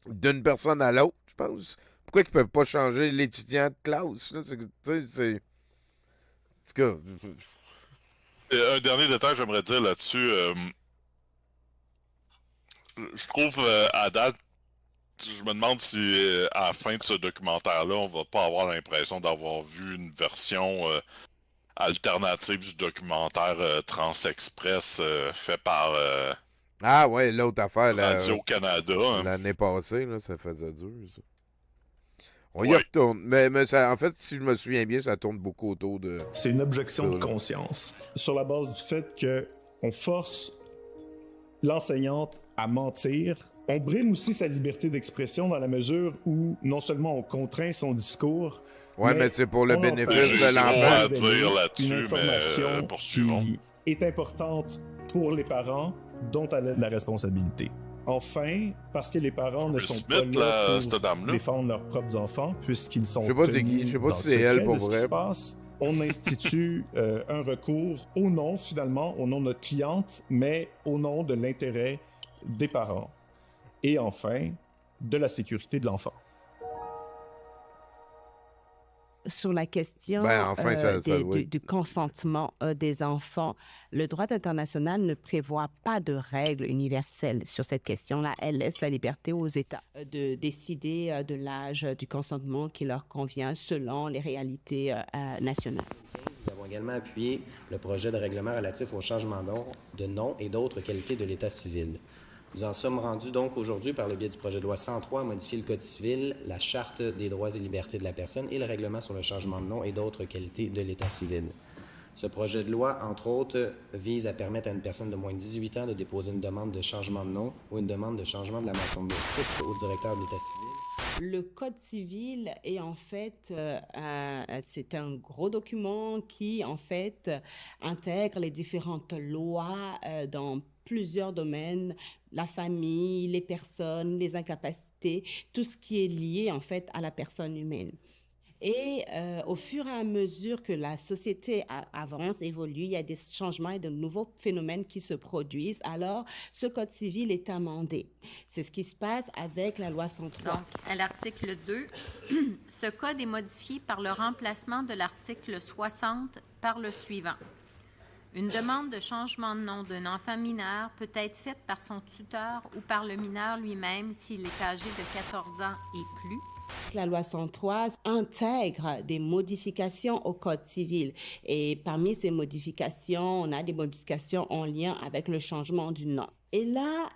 d'une personne à l'autre, je pense. Pourquoi ils ne peuvent pas changer l'étudiant de classe? Là? C'est... En tout cas... Un dernier détail, j'aimerais dire là-dessus. Je trouve, à date, je me demande si à la fin de ce documentaire-là, on va pas avoir l'impression d'avoir vu une version alternative du documentaire Trans-Express fait par ah ouais, l'autre affaire Radio-Canada. L'année passée, là, ça faisait dur, ça. On y retourne. Mais ça, en fait, si je me souviens bien, ça tourne beaucoup autour de... C'est une objection de conscience. Sur la base du fait qu'on force l'enseignante à mentir, on brime aussi sa liberté d'expression dans la mesure où non seulement on contraint son discours, mais c'est pour le bénéfice de l'enfant. Dire là-dessus, une information poursuivons. Qui est importante pour les parents dont elle a la responsabilité. Enfin, parce que les parents ne sont pas là pour défendre leurs propres enfants, puisqu'ils sont tenus dans le secret de ce qui se passe, on institue un recours au nom, finalement, au nom de notre cliente, mais au nom de l'intérêt des parents. Et enfin, de la sécurité de l'enfant. Sur la question du consentement des enfants, le droit international ne prévoit pas de règles universelles sur cette question-là. Elle laisse la liberté aux États de décider de l'âge du consentement qui leur convient selon les réalités nationales. Nous avons également appuyé le projet de règlement relatif au changement de nom et d'autres qualités de l'état civil. Nous en sommes rendus donc aujourd'hui par le biais du projet de loi 103 à modifier le Code civil, la Charte des droits et libertés de la personne et le règlement sur le changement de nom et d'autres qualités de l'état civil. Ce projet de loi, entre autres, vise à permettre à une personne de moins de 18 ans de déposer une demande de changement de nom ou une demande de changement de la mention de sexe au directeur de l'état civil. Le Code civil est en fait, c'est un gros document qui en fait intègre les différentes lois dans plusieurs domaines, la famille, les personnes, les incapacités, tout ce qui est lié en fait à la personne humaine. Et au fur et à mesure que la société avance, évolue, il y a des changements et de nouveaux phénomènes qui se produisent. Alors, ce Code civil est amendé. C'est ce qui se passe avec la loi 103. Donc, à l'article 2, ce code est modifié par le remplacement de l'article 60 par le suivant. Une demande de changement de nom d'un enfant mineur peut être faite par son tuteur ou par le mineur lui-même s'il est âgé de 14 ans et plus. La loi 103 intègre des modifications au Code civil. Et parmi ces modifications, on a des modifications en lien avec le changement du nom. Et là,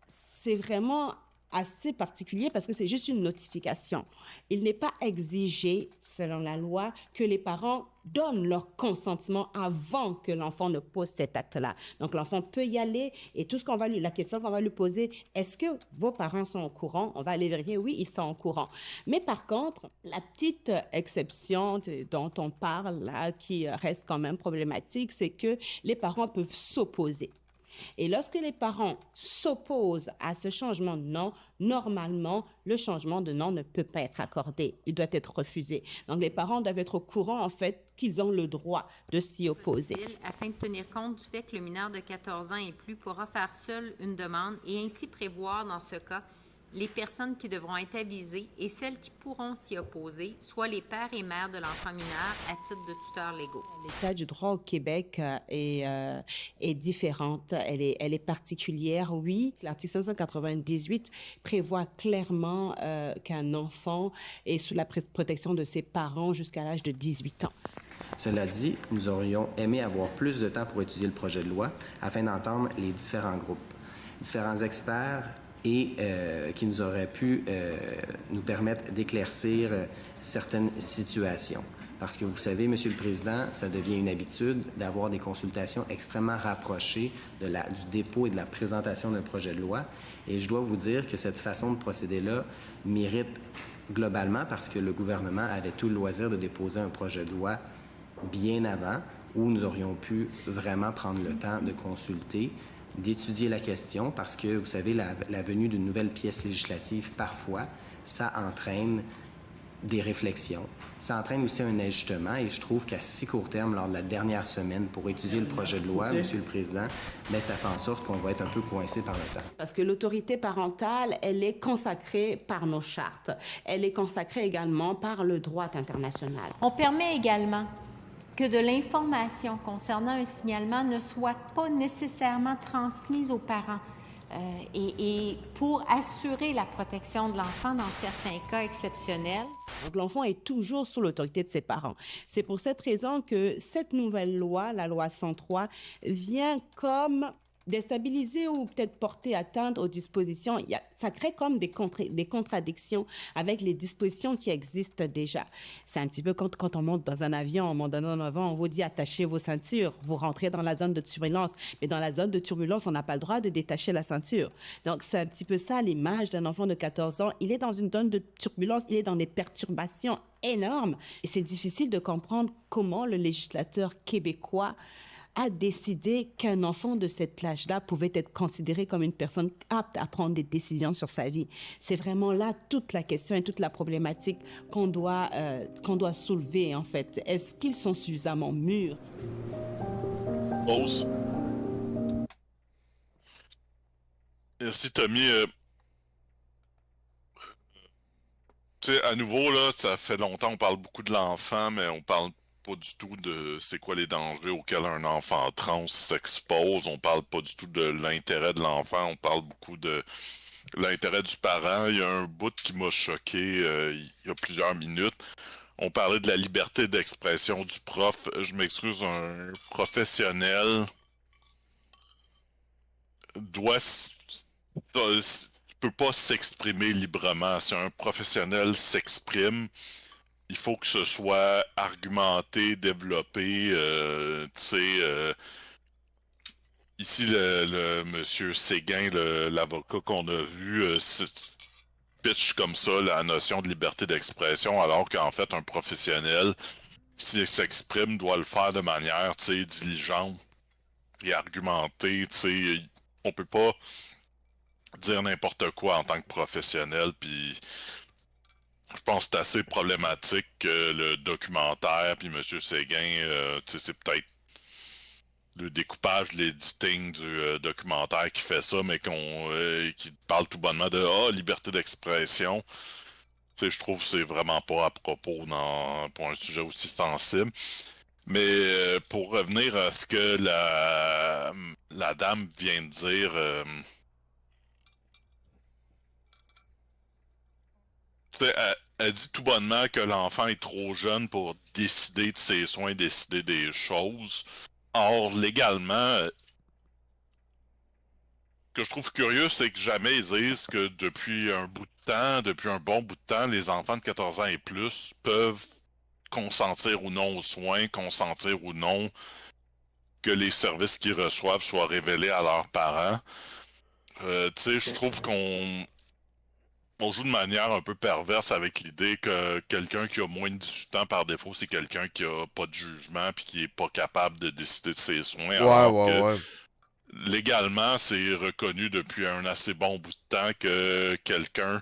c'est vraiment assez particulier parce que c'est juste une notification. Il n'est pas exigé, selon la loi, que les parents donnent leur consentement avant que l'enfant ne pose cet acte-là. Donc, l'enfant peut y aller et tout ce qu'on va la question qu'on va lui poser, est-ce que vos parents sont au courant? On va aller vérifier, oui, ils sont au courant. Mais par contre, la petite exception dont on parle là, qui reste quand même problématique, c'est que les parents peuvent s'opposer. Et lorsque les parents s'opposent à ce changement de nom, normalement, le changement de nom ne peut pas être accordé. Il doit être refusé. Donc, les parents doivent être au courant, en fait, qu'ils ont le droit de s'y opposer. Afin de tenir compte du fait que le mineur de 14 ans et plus pourra faire seul une demande et ainsi prévoir, dans ce cas, les personnes qui devront être avisées et celles qui pourront s'y opposer, soit les pères et mères de l'enfant mineur à titre de tuteurs légaux. L'état du droit au Québec est différente. Elle est particulière, oui. L'article 598 prévoit clairement qu'un enfant est sous la protection de ses parents jusqu'à l'âge de 18 ans. Cela dit, nous aurions aimé avoir plus de temps pour étudier le projet de loi afin d'entendre les différents groupes, différents experts et qui nous auraient pu nous permettre d'éclaircir certaines situations. Parce que vous savez, Monsieur le Président, ça devient une habitude d'avoir des consultations extrêmement rapprochées du dépôt et de la présentation d'un projet de loi. Et je dois vous dire que cette façon de procéder-là mérite globalement, parce que le gouvernement avait tout le loisir de déposer un projet de loi bien avant, où nous aurions pu vraiment prendre le temps de consulter, d'étudier la question, parce que, vous savez, la venue d'une nouvelle pièce législative, parfois, ça entraîne des réflexions. Ça entraîne aussi un ajustement, et je trouve qu'à si court terme, lors de la dernière semaine, pour étudier le projet de loi, Monsieur le Président, bien, ça fait en sorte qu'on va être un peu coincé par le temps. Parce que l'autorité parentale, elle est consacrée par nos chartes. Elle est consacrée également par le droit international. On permet également que de l'information concernant un signalement ne soit pas nécessairement transmise aux parents et pour assurer la protection de l'enfant dans certains cas exceptionnels. Donc, l'enfant est toujours sous l'autorité de ses parents. C'est pour cette raison que cette nouvelle loi, la loi 103, vient comme déstabiliser ou peut-être porter atteinte aux dispositions. Ça crée comme des contradictions avec les dispositions qui existent déjà. C'est un petit peu quand on monte dans un avion, on monte dans un avion, on vous dit attachez vos ceintures, vous rentrez dans la zone de turbulence. Mais dans la zone de turbulence, on n'a pas le droit de détacher la ceinture. Donc, c'est un petit peu ça l'image d'un enfant de 14 ans. Il est dans une zone de turbulence, il est dans des perturbations énormes. Et c'est difficile de comprendre comment le législateur québécois a décidé qu'un enfant de cet âge-là pouvait être considéré comme une personne apte à prendre des décisions sur sa vie. C'est vraiment là toute la question et toute la problématique qu'on doit soulever, en fait. Est-ce qu'ils sont suffisamment mûrs? Pause. Merci, Tommy. Tu sais, à nouveau, là, ça fait longtemps qu'on parle beaucoup de l'enfant, mais on parle pas du tout de c'est quoi les dangers auxquels un enfant trans s'expose. On parle pas du tout de l'intérêt de l'enfant. On parle beaucoup de l'intérêt du parent. Il y a un bout qui m'a choqué il y a plusieurs minutes. On parlait de la liberté d'expression du prof. Je m'excuse, un professionnel peut pas s'exprimer librement. Si un professionnel s'exprime, il faut que ce soit argumenté, développé. Ici, le monsieur Séguin, l'avocat qu'on a vu, pitch comme ça la notion de liberté d'expression, alors qu'en fait, un professionnel, s'il s'exprime, doit le faire de manière diligente et argumentée. On peut pas dire n'importe quoi en tant que professionnel, puis je pense que c'est assez problématique que le documentaire, puis M. Séguin, c'est peut-être le découpage, l'editing du documentaire qui fait ça, mais qui parle tout bonnement de liberté d'expression. Je trouve que c'est vraiment pas à propos pour un sujet aussi sensible. Mais pour revenir à ce que la dame vient de dire... Elle dit tout bonnement que l'enfant est trop jeune pour décider de ses soins, décider des choses. Or, légalement, que je trouve curieux, c'est que jamais ils disent que depuis un bon bout de temps, les enfants de 14 ans et plus peuvent consentir ou non aux soins, consentir ou non que les services qu'ils reçoivent soient révélés à leurs parents. Tu sais, je trouve qu'on joue de manière un peu perverse avec l'idée que quelqu'un qui a moins de 18 ans par défaut, c'est quelqu'un qui a pas de jugement puis qui est pas capable de décider de ses soins. Ouais. Légalement, c'est reconnu depuis un assez bon bout de temps que quelqu'un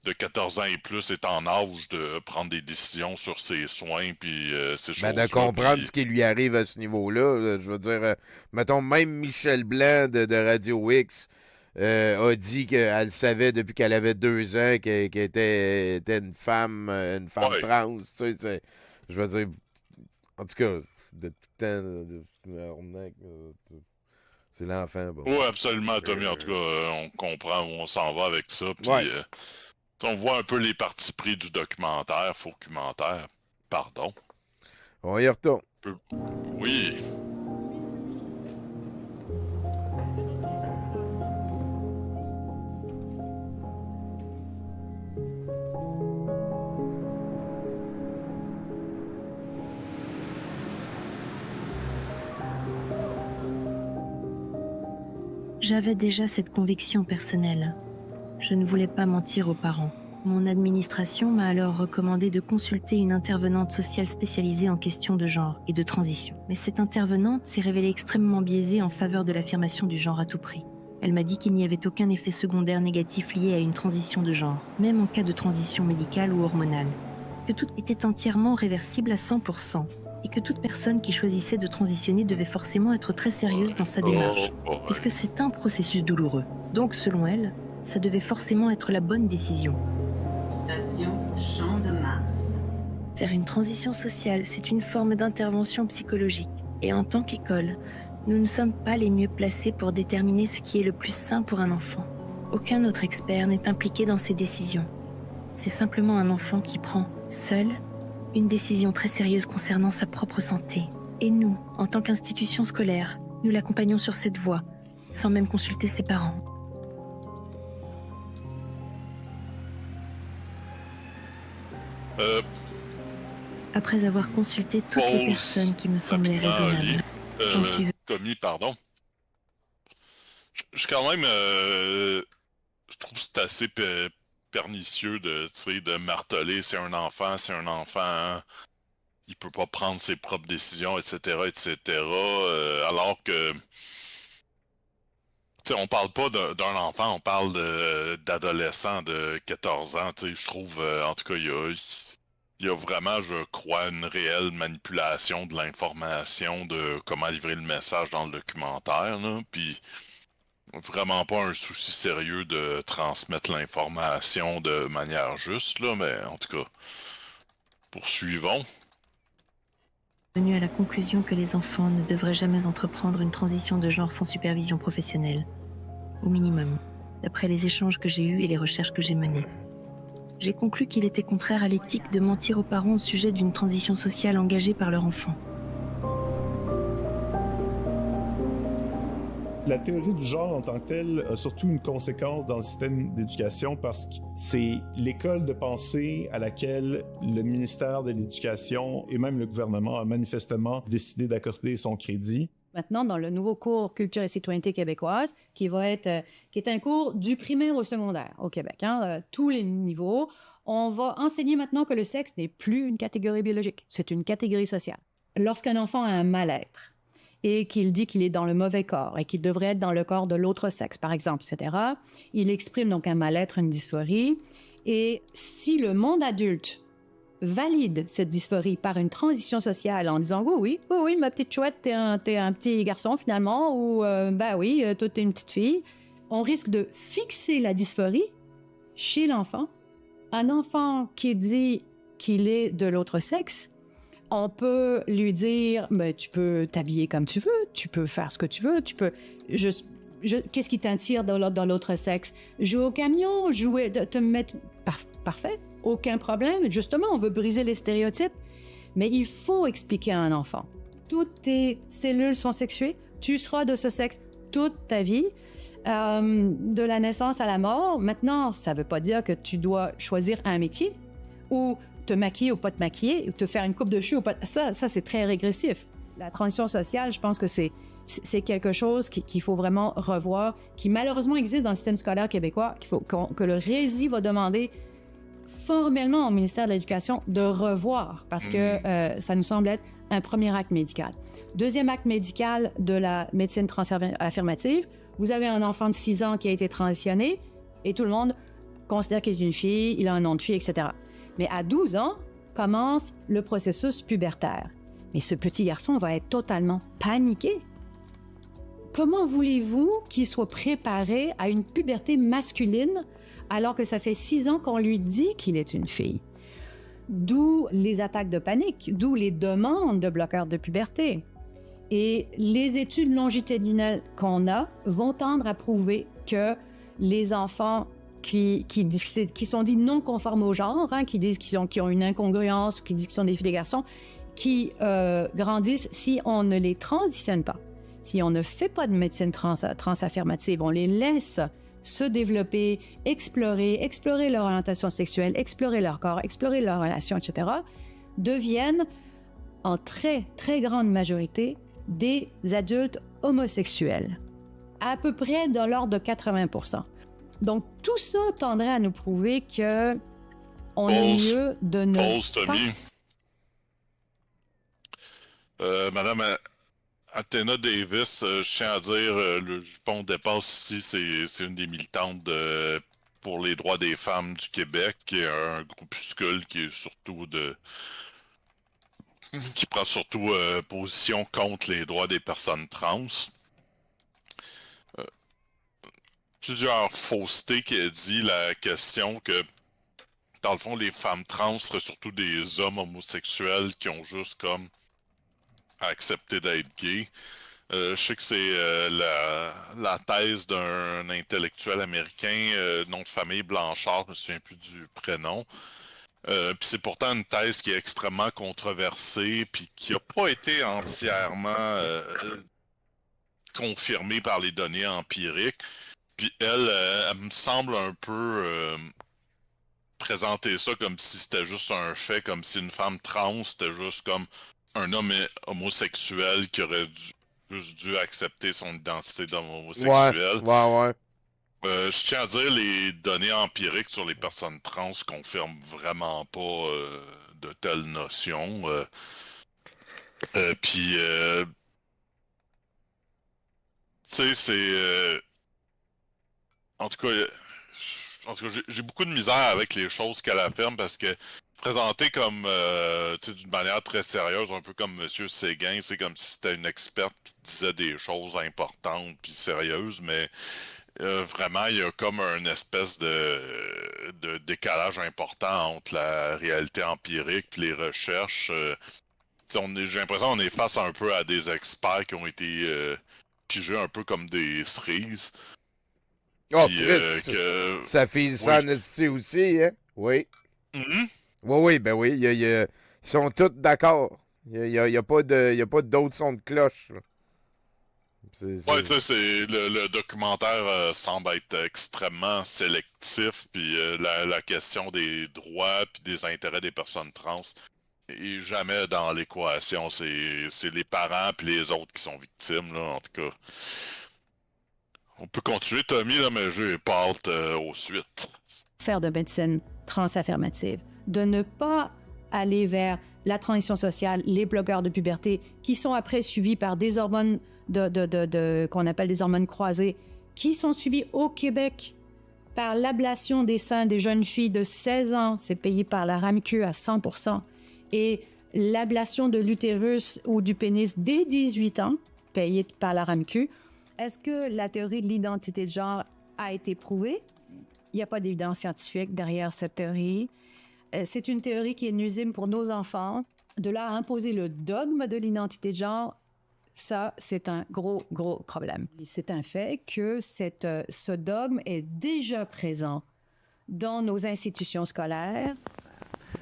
de 14 ans et plus est en âge de prendre des décisions sur ses soins puis ces choses-là. De comprendre ce qui lui arrive à ce niveau-là. Je veux dire, mettons, même Michel Blanc de Radio X a dit qu'elle savait depuis qu'elle avait 2 ans qu'elle était une femme trans. Tu sais, je veux dire, en tout cas, de tout temps, c'est l'enfant. Bon. Oui, absolument, Tommy. En tout cas, on comprend où on s'en va avec ça. Puis, on voit un peu les partis pris du documentaire, faux-documentaire. Pardon. On y retourne. Oui. J'avais déjà cette conviction personnelle. Je ne voulais pas mentir aux parents. Mon administration m'a alors recommandé de consulter une intervenante sociale spécialisée en questions de genre et de transition. Mais cette intervenante s'est révélée extrêmement biaisée en faveur de l'affirmation du genre à tout prix. Elle m'a dit qu'il n'y avait aucun effet secondaire négatif lié à une transition de genre, même en cas de transition médicale ou hormonale. Que tout était entièrement réversible à 100%. Et que toute personne qui choisissait de transitionner devait forcément être très sérieuse dans sa démarche, puisque c'est un processus douloureux. Donc, selon elle, ça devait forcément être la bonne décision. Station Champ de Mars. Faire une transition sociale, c'est une forme d'intervention psychologique. Et en tant qu'école, nous ne sommes pas les mieux placés pour déterminer ce qui est le plus sain pour un enfant. Aucun autre expert n'est impliqué dans ces décisions. C'est simplement un enfant qui prend, seul, une décision très sérieuse concernant sa propre santé. Et nous, en tant qu'institution scolaire, nous l'accompagnons sur cette voie, sans même consulter ses parents. Après avoir consulté toutes les personnes qui me semblaient raisonnables, Tommy, pardon. Je quand même... je trouve que c'est assez pernicieux de marteler c'est un enfant, il peut pas prendre ses propres décisions, etc., alors que on parle pas d'un enfant, on parle d'adolescent de 14 ans, je trouve, en tout cas, il y a vraiment, je crois, une réelle manipulation de l'information de comment livrer le message dans le documentaire, là, puis vraiment pas un souci sérieux de transmettre l'information de manière juste, là, mais en tout cas, poursuivons. Venu à la conclusion que les enfants ne devraient jamais entreprendre une transition de genre sans supervision professionnelle. Au minimum, d'après les échanges que j'ai eus et les recherches que j'ai menées. J'ai conclu qu'il était contraire à l'éthique de mentir aux parents au sujet d'une transition sociale engagée par leur enfant. La théorie du genre en tant que telle a surtout une conséquence dans le système d'éducation parce que c'est l'école de pensée à laquelle le ministère de l'Éducation et même le gouvernement a manifestement décidé d'accorder son crédit. Maintenant, dans le nouveau cours Culture et citoyenneté québécoise, qui est un cours du primaire au secondaire au Québec, tous les niveaux, on va enseigner maintenant que le sexe n'est plus une catégorie biologique, c'est une catégorie sociale. Lorsqu'un enfant a un mal-être, et qu'il dit qu'il est dans le mauvais corps et qu'il devrait être dans le corps de l'autre sexe, par exemple, etc., il exprime donc un mal-être, une dysphorie. Et si le monde adulte valide cette dysphorie par une transition sociale en disant « Oui, ma petite chouette, t'es un petit garçon finalement » ou « Ben oui, toi, t'es une petite fille », on risque de fixer la dysphorie chez l'enfant. Un enfant qui dit qu'il est de l'autre sexe, on peut lui dire « Tu peux t'habiller comme tu veux, tu peux faire ce que tu veux, tu peux... Qu'est-ce qui t'attire dans l'autre sexe? Jouer au camion, te mettre... Parfait, aucun problème. Justement, on veut briser les stéréotypes. Mais il faut expliquer à un enfant. Toutes tes cellules sont sexuées, tu seras de ce sexe toute ta vie. de la naissance à la mort. Maintenant, ça ne veut pas dire que tu dois choisir un métier ou te maquiller ou pas te maquiller, ou te faire une coupe de cheveux ou pas. Ça c'est très régressif. La transition sociale, je pense que c'est quelque chose qu'il faut vraiment revoir, qui malheureusement existe dans le système scolaire québécois, que le RÉSI va demander formellement au ministère de l'Éducation de revoir, parce que ça nous semble être un premier acte médical. Deuxième acte médical de la médecine transaffirmative, vous avez un enfant de 6 ans qui a été transitionné et tout le monde considère qu'il est une fille, il a un nom de fille, etc. Mais à 12 ans, commence le processus pubertaire. Mais ce petit garçon va être totalement paniqué. Comment voulez-vous qu'il soit préparé à une puberté masculine alors que ça fait 6 ans qu'on lui dit qu'il est une fille? D'où les attaques de panique, d'où les demandes de bloqueurs de puberté. Et les études longitudinales qu'on a vont tendre à prouver que les enfants qui sont dits non conformes au genre, qui disent qu'ils ont une incongruence, qui disent qu'ils sont des filles et des garçons, qui grandissent si on ne les transitionne pas, si on ne fait pas de médecine transaffirmative, on les laisse se développer, explorer leur orientation sexuelle, explorer leur corps, explorer leurs relations, etc., deviennent en très, très grande majorité des adultes homosexuels, à peu près dans l'ordre de 80%. Donc, tout ça tendrait à nous prouver que on est mieux de ne pas... Madame Athéna Davis, je tiens à dire, le Jupon dépasse ici, c'est une des militantes pour les droits des femmes du Québec, qui est un groupuscule qui est surtout qui prend surtout position contre les droits des personnes trans. Plusieurs faussetés qui a dit la question que, dans le fond, les femmes trans seraient surtout des hommes homosexuels qui ont juste comme accepté d'être gays. Je sais que c'est la thèse d'un intellectuel américain, nom de famille Blanchard, je me souviens plus du prénom. Puis c'est pourtant une thèse qui est extrêmement controversée, puis qui n'a pas été entièrement confirmée par les données empiriques. Puis elle me semble un peu présenter ça comme si c'était juste un fait, comme si une femme trans, c'était juste comme un homme homosexuel qui aurait juste dû accepter son identité d'homme homosexuel. Ouais. Je tiens à dire, les données empiriques sur les personnes trans confirment vraiment pas de telles notions. Puis, tu sais, c'est... En tout cas, j'ai beaucoup de misère avec les choses qu'elle affirme parce que présentée comme, d'une manière très sérieuse, un peu comme M. Séguin, c'est comme si c'était une experte qui disait des choses importantes puis sérieuses, mais vraiment, il y a comme une espèce de décalage important entre la réalité empirique puis les recherches. J'ai l'impression qu'on est face un peu à des experts qui ont été pigés un peu comme des cerises. Oh, puis, ça fait ça aussi, hein? Oui. Mm-hmm. Oui, ben oui, ils sont tous d'accord. Il n'y a pas d'autres sons de cloche. Ouais, tu sais, le documentaire semble être extrêmement sélectif, puis la question des droits puis des intérêts des personnes trans est jamais dans l'équation. C'est les parents puis les autres qui sont victimes, là, en tout cas. On peut continuer, Tommy, là, mais j'ai pas hâte aux suites. Faire de médecine transaffirmative, de ne pas aller vers la transition sociale, les bloqueurs de puberté, qui sont après suivis par des hormones qu'on appelle des hormones croisées, qui sont suivis au Québec par l'ablation des seins des jeunes filles de 16 ans, c'est payé par la RAMQ à 100%, et l'ablation de l'utérus ou du pénis dès 18 ans, payé par la RAMQ. Est-ce que la théorie de l'identité de genre a été prouvée? Il n'y a pas d'évidence scientifique derrière cette théorie. C'est une théorie qui est nuisible pour nos enfants. De là à imposer le dogme de l'identité de genre, ça, c'est un gros, gros problème. C'est un fait que ce dogme est déjà présent dans nos institutions scolaires.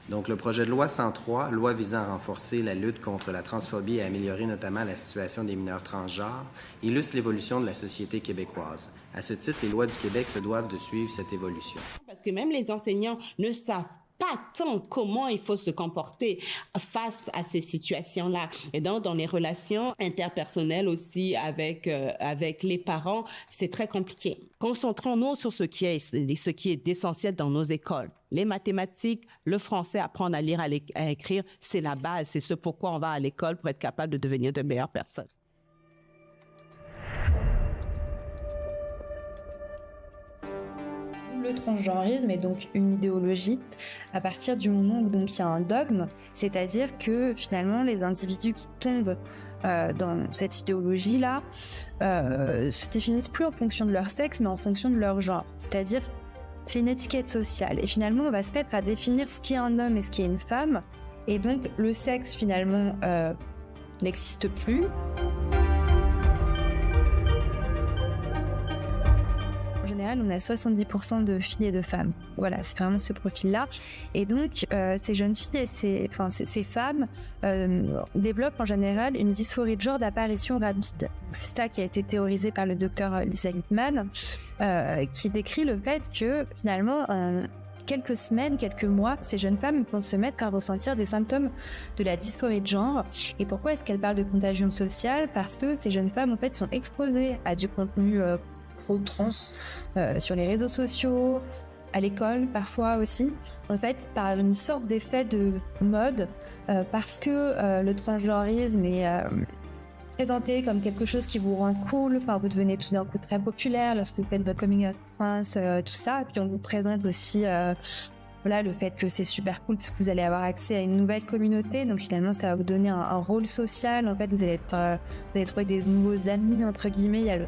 Donc, le projet de loi 103, loi visant à renforcer la lutte contre la transphobie et à améliorer notamment la situation des mineurs transgenres, illustre l'évolution de la société québécoise. À ce titre, les lois du Québec se doivent de suivre cette évolution. Parce que même les enseignants ne savent pas tant comment il faut se comporter face à ces situations-là. Et donc, dans les relations interpersonnelles aussi avec les parents, c'est très compliqué. Concentrons-nous sur ce qui est essentiel dans nos écoles. Les mathématiques, le français, apprendre à lire, à écrire, c'est la base. C'est ce pourquoi on va à l'école pour être capable de devenir de meilleures personnes. Le transgenrisme est donc une idéologie à partir du moment où donc il y a un dogme, c'est-à-dire que finalement les individus qui tombent dans cette idéologie-là se définissent plus en fonction de leur sexe mais en fonction de leur genre, c'est-à-dire c'est une étiquette sociale et finalement on va se mettre à définir ce qui est un homme et ce qui est une femme et donc le sexe finalement n'existe plus. En général, on a 70% de filles et de femmes. Voilà, c'est vraiment ce profil-là. Et donc, ces jeunes filles et ces femmes développent en général une dysphorie de genre d'apparition rapide. C'est ça qui a été théorisé par le docteur Lisa Littman, qui décrit le fait que finalement, quelques semaines, quelques mois, ces jeunes femmes vont se mettre à ressentir des symptômes de la dysphorie de genre. Et pourquoi est-ce qu'elle parle de contagion sociale ? Parce que ces jeunes femmes, en fait, sont exposées à du contenu pro-trans sur les réseaux sociaux, à l'école parfois aussi, en fait par une sorte d'effet de mode, parce que le transgenrisme est présenté comme quelque chose qui vous rend cool, enfin vous devenez tout d'un coup très populaire lorsque vous faites votre coming out trans, tout ça, puis on vous présente aussi voilà, le fait que c'est super cool parce que vous allez avoir accès à une nouvelle communauté, donc finalement ça va vous donner un rôle social, en fait vous allez trouver des nouveaux amis entre guillemets,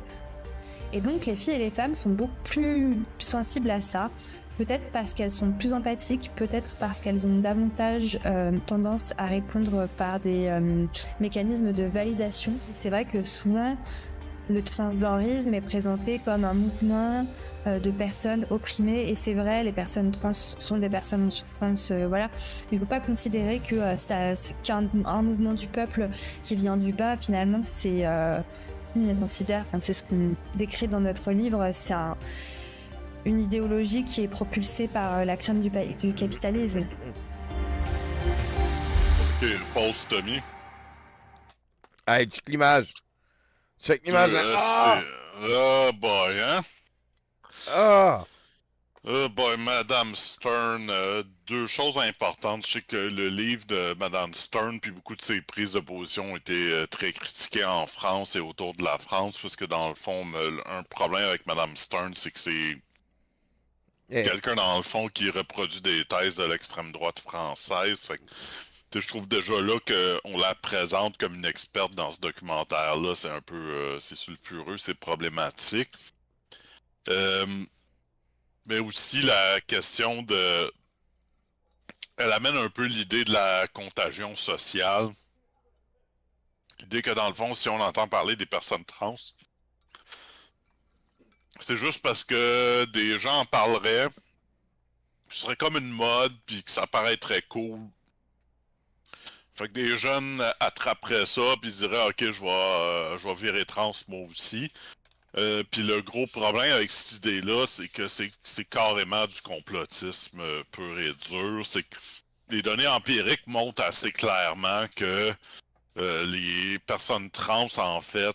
Et donc les filles et les femmes sont beaucoup plus sensibles à ça, peut-être parce qu'elles sont plus empathiques, peut-être parce qu'elles ont davantage tendance à répondre par des mécanismes de validation. C'est vrai que souvent le transgenrisme est présenté comme un mouvement de personnes opprimées, et c'est vrai, les personnes trans sont des personnes en souffrance, voilà. Il ne faut pas considérer que c'est qu'un mouvement du peuple qui vient du bas, finalement c'est... on considère, c'est ce qu'on décrit dans notre livre, c'est une idéologie qui est propulsée par la crème du capitalisme. Ok, pause Tommy. Hey, check l'image. Check l'image. Oh boy, hein? Ah! Oh boy, Madame Stern, deux choses importantes. Je sais que le livre de Madame Stern puis beaucoup de ses prises de position ont été très critiquées en France et autour de la France, parce que dans le fond, un problème avec Madame Stern, c'est que c'est quelqu'un dans le fond qui reproduit des thèses de l'extrême droite française. Fait que, je trouve déjà là qu'on la présente comme une experte dans ce documentaire-là. C'est un peu, c'est sulfureux, c'est problématique. Mais aussi la question de... Elle amène un peu l'idée de la contagion sociale. L'idée que dans le fond, si on entend parler des personnes trans, c'est juste parce que des gens en parleraient, ce serait comme une mode, puis que ça paraîtrait cool. Fait que des jeunes attraperaient ça, puis ils diraient « Ok, je vais virer trans moi aussi ». Puis le gros problème avec cette idée-là, c'est que c'est carrément du complotisme pur et dur. C'est que les données empiriques montrent assez clairement que les personnes trans, en fait,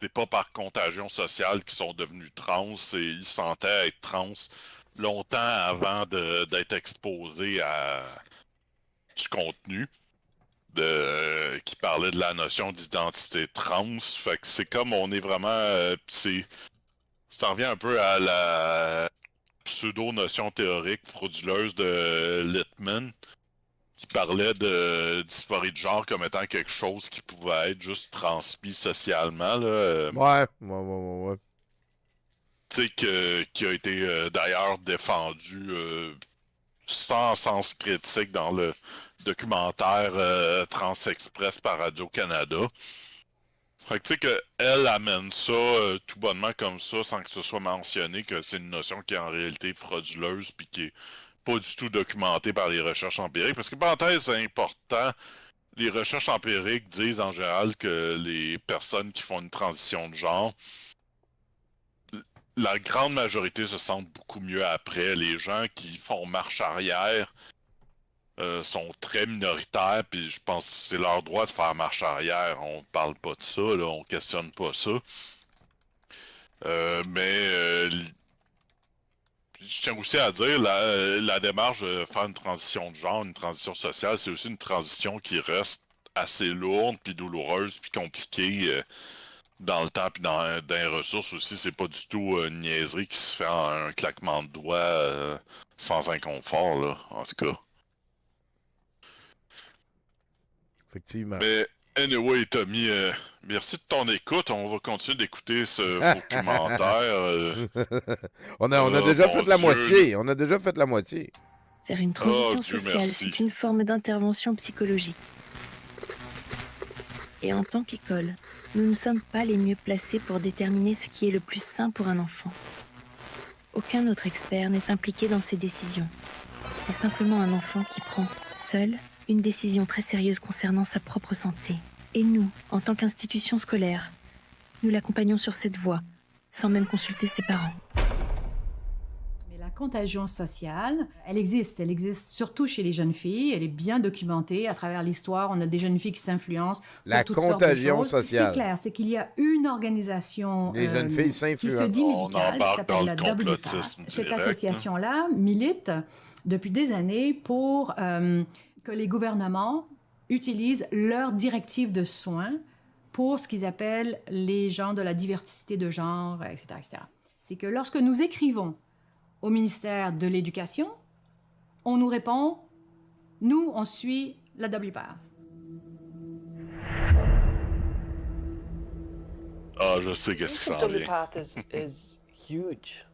c'est pas par contagion sociale qu'ils sont devenus trans, et ils sentaient être trans longtemps avant d'être exposés à du contenu qui parlait de la notion d'identité trans. Fait que c'est comme on est vraiment... ça revient un peu à la pseudo-notion théorique frauduleuse de Littman, qui parlait de dysphorie de genre comme étant quelque chose qui pouvait être juste transmis socialement. Là. Ouais. Tu sais, qui a été d'ailleurs défendu sans sens critique dans le documentaire Trans Express par Radio-Canada. Fait que tu sais qu'elle amène ça tout bonnement comme ça, sans que ce soit mentionné que c'est une notion qui est en réalité frauduleuse puis qui est pas du tout documenté par les recherches empiriques. Parce que, parenthèse, c'est important, les recherches empiriques disent en général que les personnes qui font une transition de genre, la grande majorité se sentent beaucoup mieux après. Les gens qui font marche arrière sont très minoritaires, puis je pense que c'est leur droit de faire marche arrière. On parle pas de ça, là, on questionne pas ça. Mais je tiens aussi à dire, la démarche de faire une transition de genre, une transition sociale, c'est aussi une transition qui reste assez lourde, puis douloureuse, puis compliquée dans le temps, puis dans les ressources aussi. C'est pas du tout une niaiserie qui se fait en un claquement de doigts sans inconfort, là, en tout cas. Effectivement. Mais anyway, Tommy, merci de ton écoute. On va continuer d'écouter ce documentaire. On a déjà fait la moitié. On a déjà fait la moitié. Faire une transition sociale, c'est une forme d'intervention psychologique. Et en tant qu'école, nous ne sommes pas les mieux placés pour déterminer ce qui est le plus sain pour un enfant. Aucun autre expert n'est impliqué dans ces décisions. C'est simplement un enfant qui prend, seul, une décision très sérieuse concernant sa propre santé. Et nous, en tant qu'institution scolaire, nous l'accompagnons sur cette voie, sans même consulter ses parents. Mais la contagion sociale, elle existe surtout chez les jeunes filles. Elle est bien documentée à travers l'histoire. On a des jeunes filles qui s'influencent. La contagion sociale. C'est clair, c'est qu'il y a une organisation les jeunes filles qui se dit médicale, qui s'appelle la WPATH. Cette association-là milite depuis des années pour que les gouvernements utilisent leurs directives de soins pour ce qu'ils appellent les gens de la diversité de genre, etc., etc. C'est que lorsque nous écrivons au ministère de l'Éducation, on nous répond « Nous, on suit la WPATH ». Ah, je sais qu'est-ce qui s'en vient. WPATH is huge.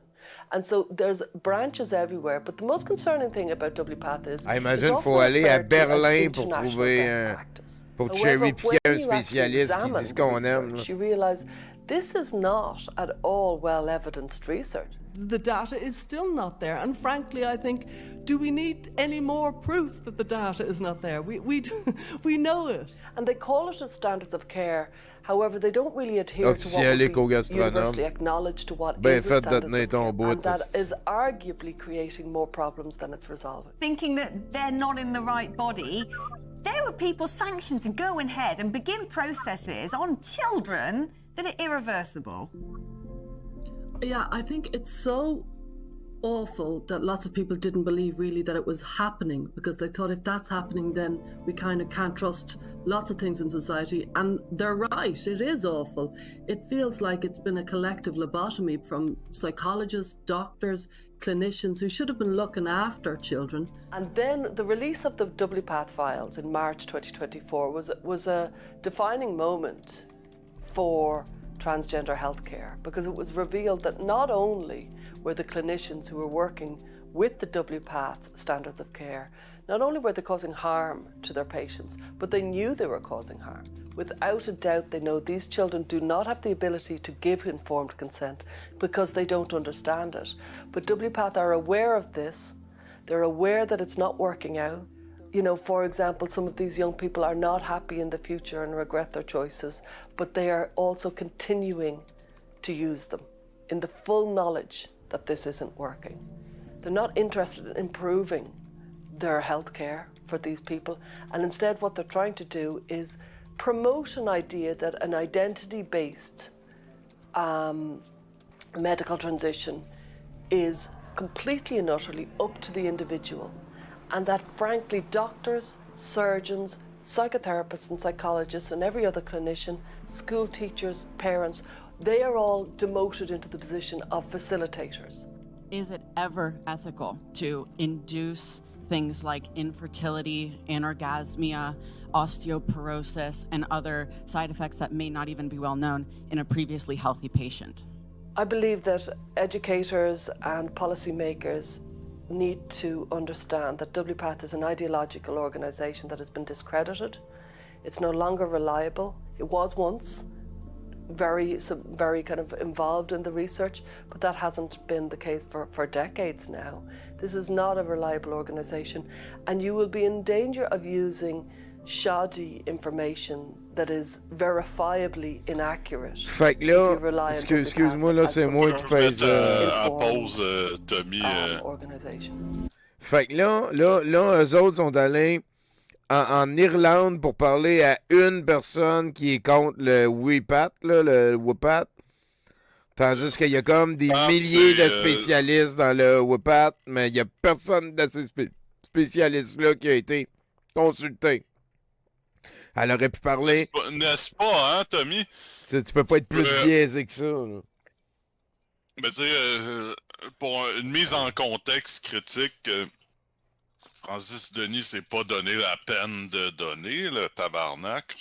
And so there's branches everywhere, but the most concerning thing about WPATH is... Imagine qu'il faut aller à Berlin pour trouver pour cherry-piquer un spécialiste qui dit ce qu'on aime. You realize this is not at all well-evidenced research. The data is still not there, and frankly, I think, do we need any more proof that the data is not there? We know it. And they call it as standards of care. However, they don't really adhere to what would be universally acknowledged to what is the standards of care, and that is arguably creating more problems than it's resolving. Thinking that they're not in the right body, there were people sanctioned to go ahead and begin processes on children that are irreversible. Yeah, I think it's so awful that lots of people didn't believe really that it was happening, because they thought if that's happening, then we kind of can't trust lots of things in society. And they're right, it is awful. It feels like it's been a collective lobotomy from psychologists, doctors, clinicians who should have been looking after children. And then the release of the WPATH files in March 2024 was a defining moment for transgender healthcare, because it was revealed that not only were the clinicians who were working with the WPATH standards of care, not only were they causing harm to their patients, but they knew they were causing harm. Without a doubt, they know these children do not have the ability to give informed consent because they don't understand it. But WPATH are aware of this. They're aware that it's not working out. You know, for example, some of these young people are not happy in the future and regret their choices, but they are also continuing to use them in the full knowledge that this isn't working. They're not interested in improving their health care for these people, and instead what they're trying to do is promote an idea that an identity-based medical transition is completely and utterly up to the individual, and that frankly doctors, surgeons, psychotherapists and psychologists and every other clinician, school teachers, parents, they are all demoted into the position of facilitators. Is it ever ethical to induce things like infertility, anorgasmia, osteoporosis, and other side effects that may not even be well known in a previously healthy patient? I believe that educators and policymakers need to understand that WPATH is an ideological organisation that has been discredited. It's no longer reliable. It was once. very kind of involved in the research, but that hasn't been the case for decades now. This is not a reliable organization, and you will be in danger of using shoddy information that is verifiably inaccurate. Fait que là, excuse-moi, là, c'est moi qui pèse... à pause, Tommy. Fait que là, eux autres sont allés en Irlande pour parler à une personne qui est contre le WIPAT, là, le WIPAT. Tandis qu'il y a comme des milliers de spécialistes dans le WIPAT, mais il n'y a personne de ces spécialistes-là qui a été consulté. Elle aurait pu parler... N'est-ce pas, hein, Tommy? Tu peux pas être plus biaisé que ça, là. Mais tu sais, pour une mise en contexte critique, Francis Denis s'est pas donné la peine de donner, le tabarnak.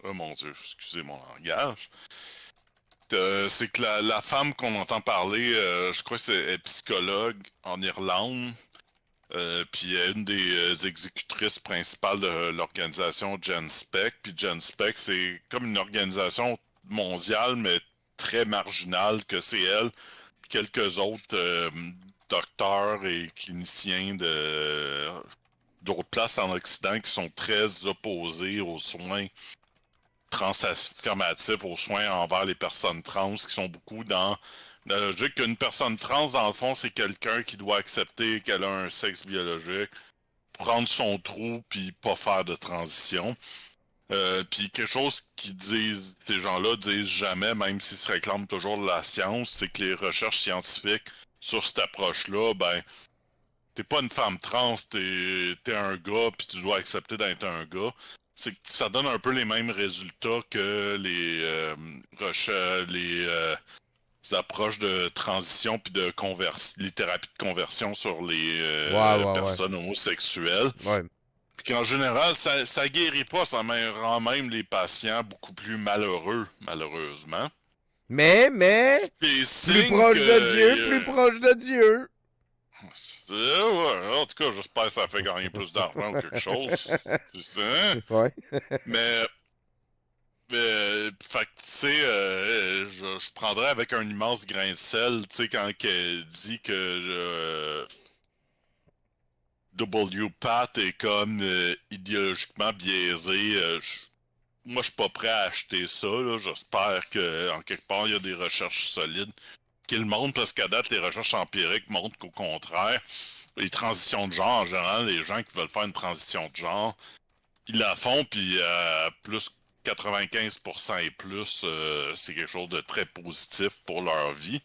Oh mon Dieu, excusez mon langage. C'est que la femme qu'on entend parler, je crois que c'est psychologue en Irlande. Puis une des exécutrices principales de l'organisation GenSpec. Puis GenSpec, c'est comme une organisation mondiale, mais très marginale, que c'est elle, puis quelques autres docteurs et cliniciens d'autres places en Occident qui sont très opposés aux soins transaffirmatifs, aux soins envers les personnes trans, qui sont beaucoup dans la logique qu'une personne trans, dans le fond, c'est quelqu'un qui doit accepter qu'elle a un sexe biologique, prendre son trou, puis pas faire de transition. Puis quelque chose qu'ils disent, ces gens-là disent jamais, même s'ils se réclament toujours de la science, c'est que les recherches scientifiques sur cette approche-là, ben, t'es pas une femme trans, t'es un gars, puis tu dois accepter d'être un gars. C'est que ça donne un peu les mêmes résultats que les approches de transition puis de les thérapies de conversion sur les personnes homosexuelles. Ouais. Puis qu'en général, ça guérit pas, ça rend même les patients beaucoup plus malheureux, malheureusement. Mais plus proche de Dieu, plus proche de Dieu. Ouais, en tout cas, j'espère que ça fait gagner plus d'argent ou quelque chose. Tu sais? Ouais. Mais fait que, tu sais, je prendrais avec un immense grain de sel, tu sais, quand elle dit que WPAT est comme idéologiquement biaisé. Moi, je suis pas prêt à acheter ça, là. J'espère qu'en quelque part, il y a des recherches solides qui le montrent, parce qu'à date, les recherches empiriques montrent qu'au contraire, les transitions de genre, en général, les gens qui veulent faire une transition de genre, ils la font, puis plus 95% et plus, c'est quelque chose de très positif pour leur vie.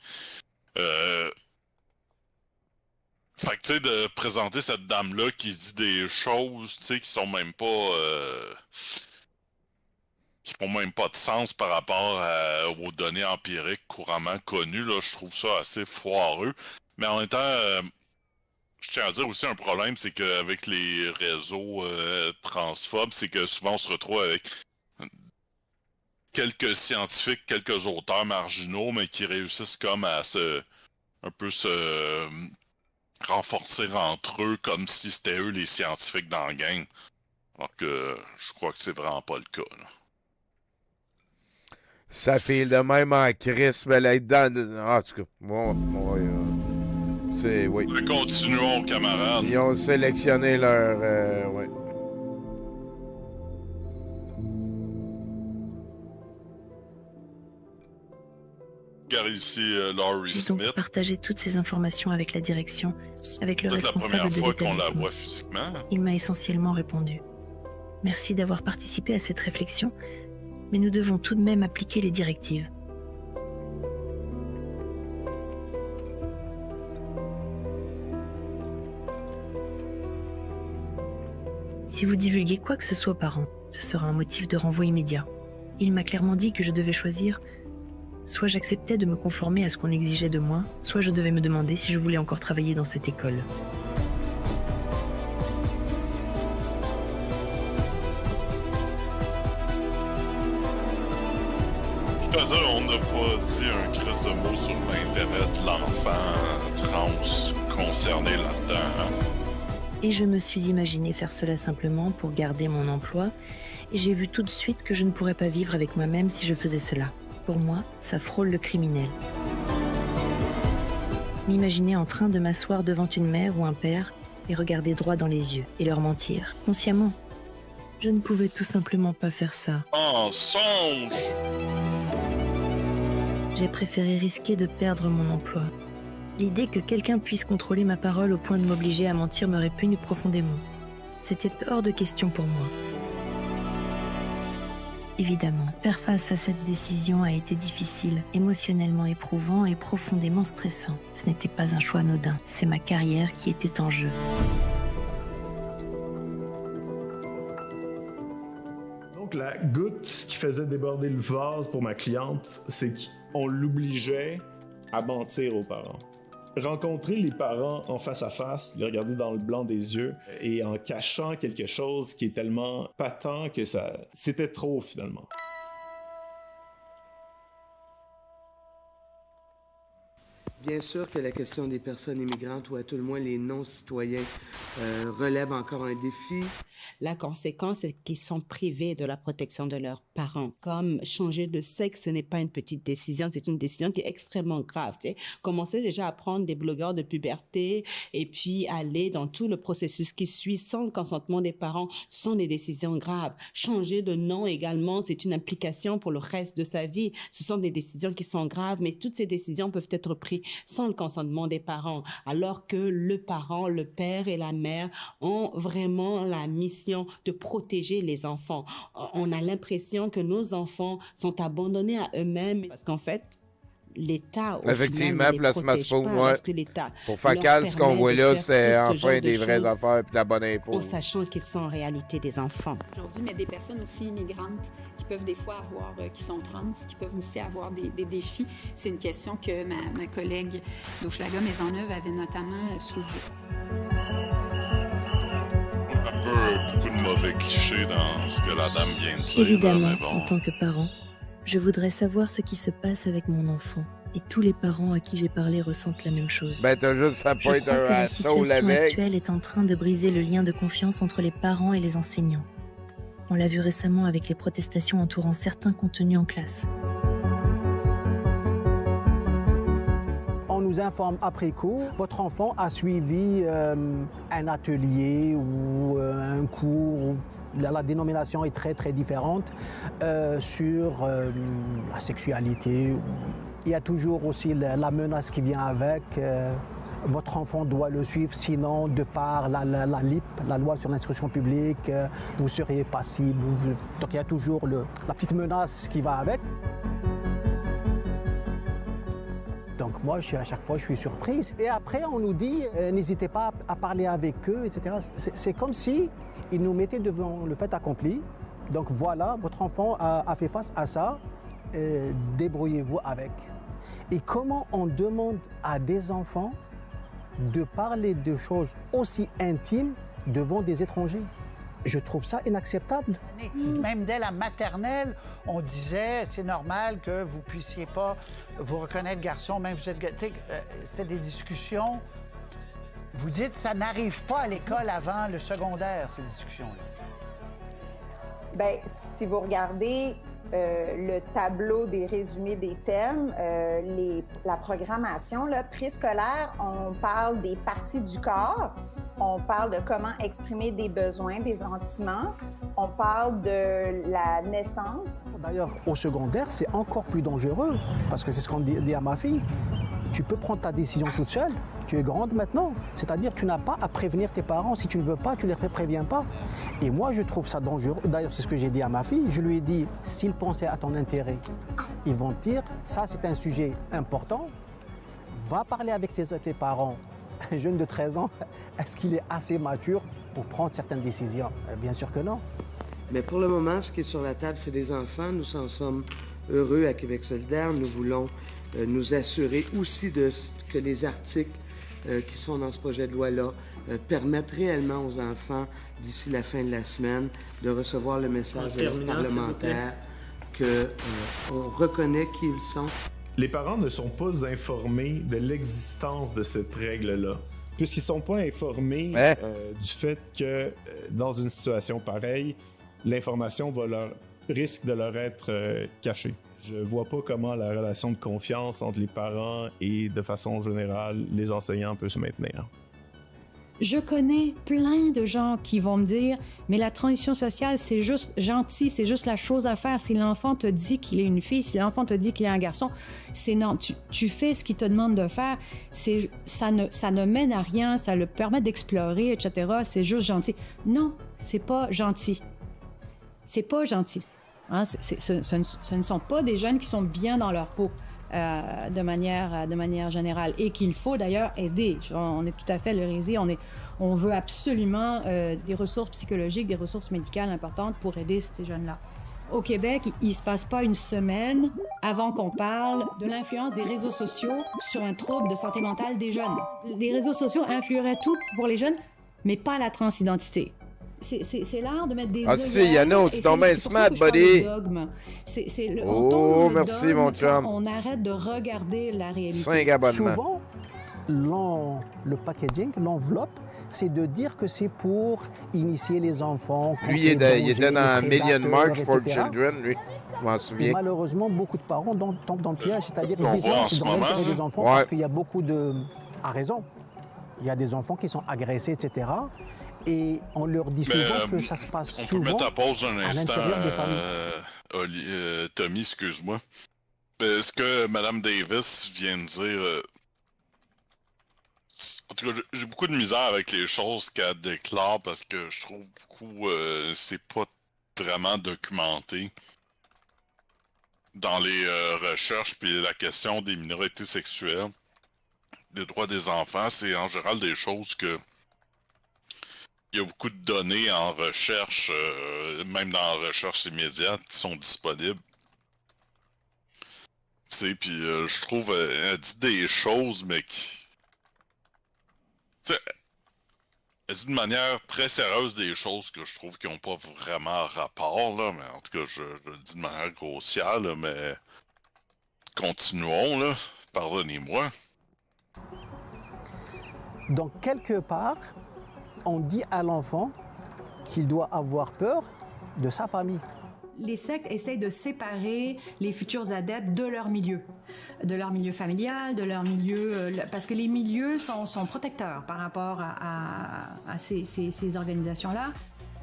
Fait que, tu sais, de présenter cette dame-là qui dit des choses, tu sais, qui sont même pas... qui n'ont même pas de sens par rapport aux données empiriques couramment connues, là, je trouve ça assez foireux. Mais en même temps, je tiens à dire aussi un problème, c'est qu'avec les réseaux transphobes, c'est que souvent on se retrouve avec quelques scientifiques, quelques auteurs marginaux, mais qui réussissent comme à un peu se renforcer entre eux, comme si c'était eux les scientifiques dans le game. Alors que je crois que c'est vraiment pas le cas, là. Ça fait de même en crise, mais là-dedans... En tout cas, c'est... Oui. Continuons, camarades. Ils ont sélectionné leur... ouais. Car ici, Laurie J'ai donc Smith. partagé toutes ces informations avec la direction, avec le responsable de l'établissement. C'est la première fois qu'on la l'établissement. voit physiquement. Il m'a essentiellement répondu. Merci d'avoir participé à cette réflexion, mais nous devons tout de même appliquer les directives. Si vous divulguez quoi que ce soit aux parents, ce sera un motif de renvoi immédiat. Il m'a clairement dit que je devais choisir. Soit j'acceptais de me conformer à ce qu'on exigeait de moi, soit je devais me demander si je voulais encore travailler dans cette école. On n'a pas dit un crisse de mots sur l'intérêt de l'enfant trans concerné là-dedans. Hein? Et je me suis imaginé faire cela simplement pour garder mon emploi, et j'ai vu tout de suite que je ne pourrais pas vivre avec moi-même si je faisais cela. Pour moi, ça frôle le criminel. M'imaginer en train de m'asseoir devant une mère ou un père et regarder droit dans les yeux et leur mentir, consciemment. Je ne pouvais tout simplement pas faire ça. Mensonge! J'ai préféré risquer de perdre mon emploi. L'idée que quelqu'un puisse contrôler ma parole au point de m'obliger à mentir me répugne profondément. C'était hors de question pour moi. Évidemment, faire face à cette décision a été difficile, émotionnellement éprouvant et profondément stressant. Ce n'était pas un choix anodin, c'est ma carrière qui était en jeu. Donc la goutte qui faisait déborder le vase pour ma cliente, c'est qu'on l'obligeait à mentir aux parents. Rencontrer les parents en face à face, les regarder dans le blanc des yeux et en cachant quelque chose qui est tellement patent que c'était trop finalement. Bien sûr que la question des personnes immigrantes, ou à tout le moins les non-citoyens, relève encore un défi. La conséquence, c'est qu'ils sont privés de la protection de leurs parents. Comme changer de sexe, ce n'est pas une petite décision, c'est une décision qui est extrêmement grave. Tu sais. Commencer déjà à prendre des bloqueurs de puberté et puis aller dans tout le processus qui suit sans le consentement des parents, ce sont des décisions graves. Changer de nom également, c'est une implication pour le reste de sa vie. Ce sont des décisions qui sont graves, mais toutes ces décisions peuvent être prises sans le consentement des parents, alors que le parent, le père et la mère ont vraiment la mission de protéger les enfants. On a l'impression que nos enfants sont abandonnés à eux-mêmes parce qu'en fait, l'État, effectivement, Place Maspo, pour Facal, ce qu'on voit là, c'est enfin des vraies affaires et de la bonne info. En sachant qu'ils sont en réalité des enfants. Aujourd'hui, mais des personnes aussi immigrantes qui peuvent des fois avoir, qui sont trans, qui peuvent aussi avoir des défis. C'est une question que ma collègue d'Hochelaga Maisonneuve avait notamment soulevée. Beaucoup de mauvais clichés dans ce que la dame vient de dire. Évidemment, là, bon. En tant que parent, je voudrais savoir ce qui se passe avec mon enfant. Et tous les parents à qui j'ai parlé ressentent la même chose. Ben, t'as juste à pas être un assaut la situation avec. actuelle est en train de briser le lien de confiance entre les parents et les enseignants. On l'a vu récemment avec les protestations entourant certains contenus en classe. On nous informe après coup, votre enfant a suivi un atelier ou un cours. La dénomination est très très différente sur la sexualité. Il y a toujours aussi la menace qui vient avec. Votre enfant doit le suivre, sinon, de par la LIP, la loi sur l'instruction publique, vous seriez passible. Donc il y a toujours la petite menace qui va avec. Donc moi, à chaque fois, je suis surprise. Et après, on nous dit, n'hésitez pas à parler avec eux, etc. C'est comme si ils nous mettaient devant le fait accompli. Donc voilà, votre enfant a fait face à ça, débrouillez-vous avec. Et comment on demande à des enfants de parler de choses aussi intimes devant des étrangers? Je trouve ça inacceptable. Même dès la maternelle, on disait c'est normal que vous puissiez pas vous reconnaître garçon, même si vous êtes... c'est des discussions. Vous dites ça n'arrive pas à l'école avant le secondaire, ces discussions-là. Bien, si vous regardez le tableau des résumés des thèmes, la programmation préscolaire, on parle des parties du corps, on parle de comment exprimer des besoins, des sentiments, on parle de la naissance. D'ailleurs, au secondaire, c'est encore plus dangereux, parce que c'est ce qu'on dit à ma fille. Tu peux prendre ta décision toute seule, tu es grande maintenant. C'est-à-dire que tu n'as pas à prévenir tes parents. Si tu ne veux pas, tu ne les préviens pas. Et moi, je trouve ça dangereux. D'ailleurs, c'est ce que j'ai dit à ma fille. Je lui ai dit, s'ils pensaient à ton intérêt, ils vont te dire, ça c'est un sujet important, va parler avec tes parents. Un jeune de 13 ans, est-ce qu'il est assez mature pour prendre certaines décisions? Bien sûr que non. Mais pour le moment, ce qui est sur la table, c'est des enfants. Nous en sommes heureux à Québec solidaire. Nous voulons nous assurer aussi que les articles qui sont dans ce projet de loi-là permettent réellement aux enfants, d'ici la fin de la semaine, de recevoir le message de leur parlementaire qu'on reconnaît qui ils sont. Les parents ne sont pas informés de l'existence de cette règle-là, puisqu'ils ne sont pas informés du fait que dans une situation pareille, l'information va leur risque de leur être caché. Je vois pas comment la relation de confiance entre les parents et, de façon générale, les enseignants peut se maintenir. Je connais plein de gens qui vont me dire « Mais la transition sociale, c'est juste gentil, c'est juste la chose à faire. Si l'enfant te dit qu'il est une fille, si l'enfant te dit qu'il est un garçon, c'est non. Tu fais ce qu'il te demande de faire. Ça ne mène à rien, ça le permet d'explorer, etc. C'est juste gentil. » Non, c'est pas gentil. C'est pas gentil. Hein? Ce ne sont pas des jeunes qui sont bien dans leur peau. De manière générale, et qu'il faut d'ailleurs aider. On est tout à fait le RISI, on veut absolument des ressources psychologiques, des ressources médicales importantes pour aider ces jeunes-là. Au Québec, il ne se passe pas une semaine avant qu'on parle de l'influence des réseaux sociaux sur un trouble de santé mentale des jeunes. Les réseaux sociaux influeraient tout pour les jeunes, mais pas la transidentité. C'est l'art de mettre des si, Yanno, tu tombes un smart, buddy. Merci, mon chum. On arrête de regarder la réalité. 5 abonnements. Souvent, le packaging, l'enveloppe, c'est de dire que c'est pour initier les enfants. Lui, il était dans Million March for Children, lui. Je m'en souviens. Et malheureusement, beaucoup de parents tombent dans le piège, c'est-à-dire qu'ils se disent dans l'intérêt des enfants parce qu'il y a beaucoup de... À raison. Il y a des enfants qui sont agressés, etc. Et on leur dit souvent que ça se passe souvent. On peut mettre à pause un instant, des Tommy, excuse-moi. Ce que Mme Davis vient de dire... En tout cas, j'ai beaucoup de misère avec les choses qu'elle déclare parce que je trouve beaucoup... c'est pas vraiment documenté dans les recherches, puis la question des minorités sexuelles, des droits des enfants, c'est en général des choses que... Il y a beaucoup de données en recherche, même dans la recherche immédiate, qui sont disponibles. Tu sais, puis je trouve, elle dit des choses, mais qui... Tu sais, elle dit de manière très sérieuse des choses que je trouve qui n'ont pas vraiment rapport, là, mais en tout cas, je le dis de manière grossière, là, mais... Continuons, là. Pardonnez-moi. Donc, quelque part... On dit à l'enfant qu'il doit avoir peur de sa famille. Les sectes essayent de séparer les futurs adeptes de leur milieu familial, de leur milieu, parce que les milieux sont protecteurs par rapport à ces organisations-là.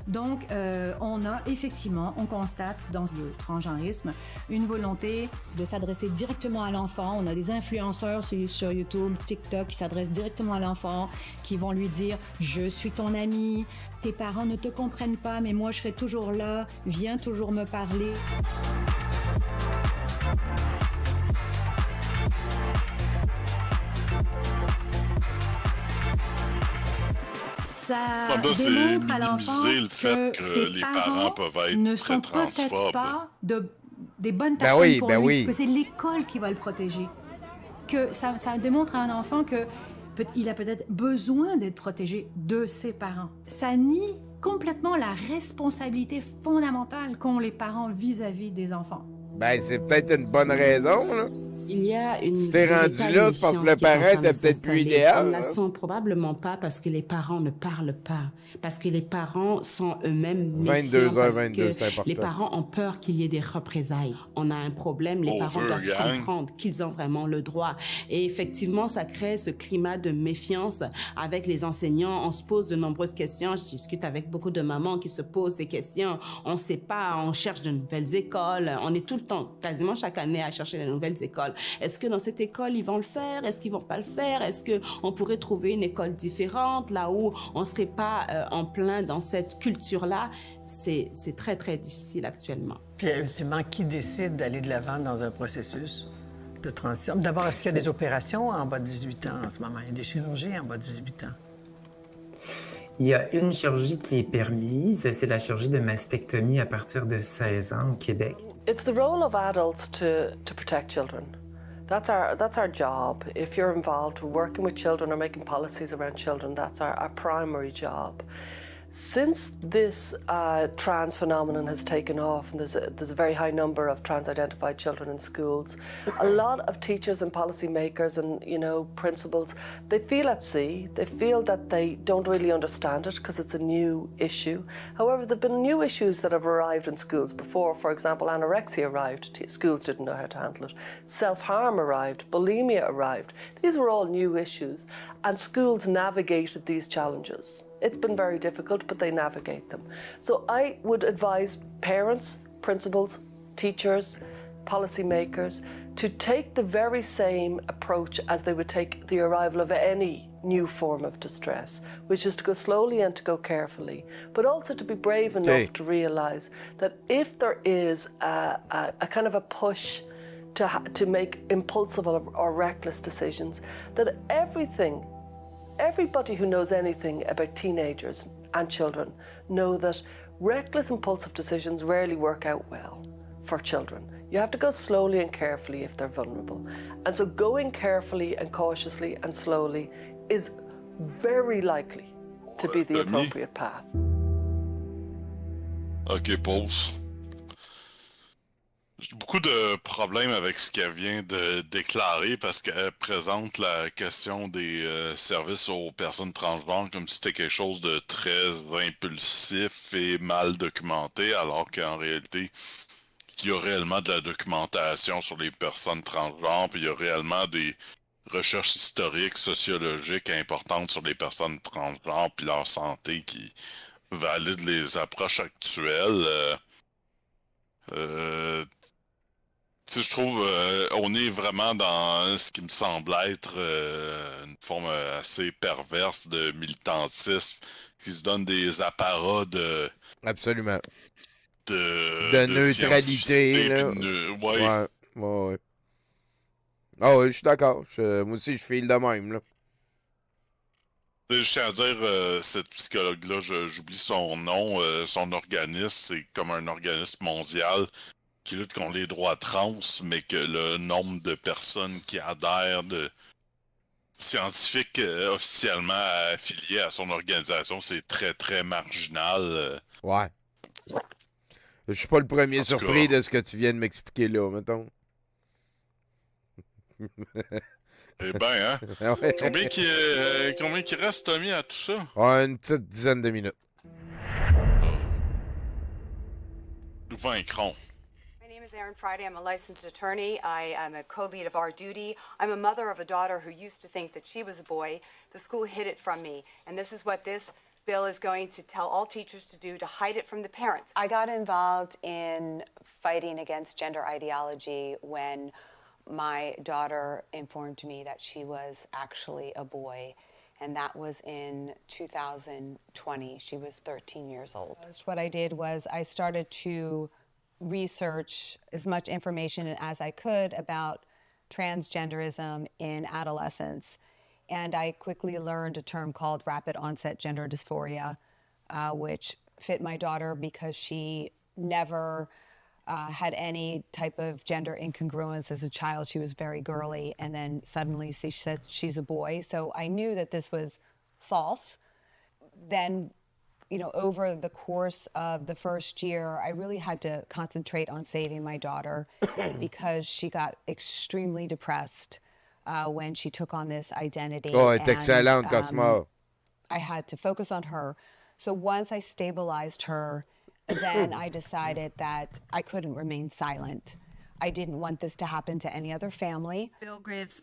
Donc, on constate dans le transgenrisme une volonté de s'adresser directement à l'enfant. On a des influenceurs sur YouTube, TikTok qui s'adressent directement à l'enfant, qui vont lui dire « Je suis ton ami, tes parents ne te comprennent pas, mais moi je serai toujours là, viens toujours me parler. » Ça démontre à l'enfant le fait que ses les parents peuvent être ne très sont transphobes. peut-être pas des bonnes personnes pour lui, que c'est l'école qui va le protéger. Que ça démontre à un enfant qu'il a peut-être besoin d'être protégé de ses parents. Ça nie complètement la responsabilité fondamentale qu'ont les parents vis-à-vis des enfants. Ben, c'est peut-être une bonne raison, là. Il y a une... Si t'es rendu là, c'est parce que le parent était peut-être plus idéal. Ils ne la sont probablement pas parce que les parents ne parlent pas. Parce que les parents sont eux-mêmes méfiants. 22h22, c'est important. Les parents ont peur qu'il y ait des représailles. On a un problème, les parents doivent comprendre qu'ils ont vraiment le droit. Et effectivement, ça crée ce climat de méfiance avec les enseignants. On se pose de nombreuses questions. Je discute avec beaucoup de mamans qui se posent des questions. On ne sait pas, on cherche de nouvelles écoles. On est tout le temps, quasiment chaque année, à chercher de nouvelles écoles. Est-ce que dans cette école, ils vont le faire? Est-ce qu'ils vont pas le faire? Est-ce qu'on pourrait trouver une école différente, là où on serait pas en plein dans cette culture-là? C'est très, très difficile actuellement. Puis, ultimement, qui décide d'aller de l'avant dans un processus de transition? D'abord, est-ce qu'il y a des opérations en bas de 18 ans en ce moment? Il y a des chirurgies en bas de 18 ans? Il y a une chirurgie qui est permise, c'est la chirurgie de mastectomie à partir de 16 ans au Québec. It's the role of adults to protect children. That's our job. If you're involved working with children or making policies around children, that's our primary job. Since this trans phenomenon has taken off, and there's a very high number of trans-identified children in schools, a lot of teachers and policymakers and principals, they feel at sea. They feel that they don't really understand it because it's a new issue. However, there've been new issues that have arrived in schools before. For example, anorexia arrived. Schools didn't know how to handle it. Self-harm arrived. Bulimia arrived. These were all new issues, and schools navigated these challenges. It's been very difficult, but they navigate them. So I would advise parents, principals, teachers, policymakers to take the very same approach as they would take the arrival of any new form of distress, which is to go slowly and to go carefully, but also to be brave enough to realise that if there is a kind of a push to make impulsive or reckless decisions, that everybody who knows anything about teenagers and children know that reckless, impulsive decisions rarely work out well for children. You have to go slowly and carefully if they're vulnerable. And so going carefully and cautiously and slowly is very likely to be the appropriate path. Ok, pause. J'ai beaucoup de problèmes avec ce qu'elle vient de déclarer parce qu'elle présente la question des services aux personnes transgenres comme si c'était quelque chose de très impulsif et mal documenté, alors qu'en réalité, il y a réellement de la documentation sur les personnes transgenres, puis il y a réellement des recherches historiques, sociologiques importantes sur les personnes transgenres puis leur santé qui valident les approches actuelles. Je trouve on est vraiment dans ce qui me semble être une forme assez perverse de militantisme qui se donne des apparats de... Absolument. De neutralité, là. Ouais. Ah oui, je suis d'accord. Moi aussi, je file de même, là. Je tiens à dire, cette psychologue-là, j'oublie son nom, son organisme, c'est comme un organisme mondial qui lutte contre les droits trans, mais que le nombre de personnes qui adhèrent, de scientifiques officiellement affiliés à son organisation, c'est très, très marginal. Ouais. Je suis pas le premier surpris de ce que tu viens de m'expliquer là, mettons. Eh ben, hein? Ouais. Combien qui reste, Tommy, à tout ça? Ouais, une petite dizaine de minutes. Nous vaincrons. My name is Erin Friday. I'm a licensed attorney. I am a co-lead of Our Duty. I'm a mother of a daughter who used to think that she was a boy. The school hid it from me. And this is what this bill is going to tell all teachers to do, to hide it from the parents. I got involved in fighting against gender ideology when my daughter informed me that she was actually a boy, and that was in 2020. She was 13 years old. What I did was I started to research as much information as I could about transgenderism in adolescence, and I quickly learned a term called rapid onset gender dysphoria, which fit my daughter because she never had any type of gender incongruence as a child. She was very girly, and then suddenly she said she's a boy. So I knew that this was false. Then, over the course of the first year, I really had to concentrate on saving my daughter because she got extremely depressed when she took on this identity. Oh, elle est excellente, Cosmo. I had to focus on her. So once I stabilized her, then I decided that I couldn't remain silent. I didn't want this to happen to any other family. Bill gives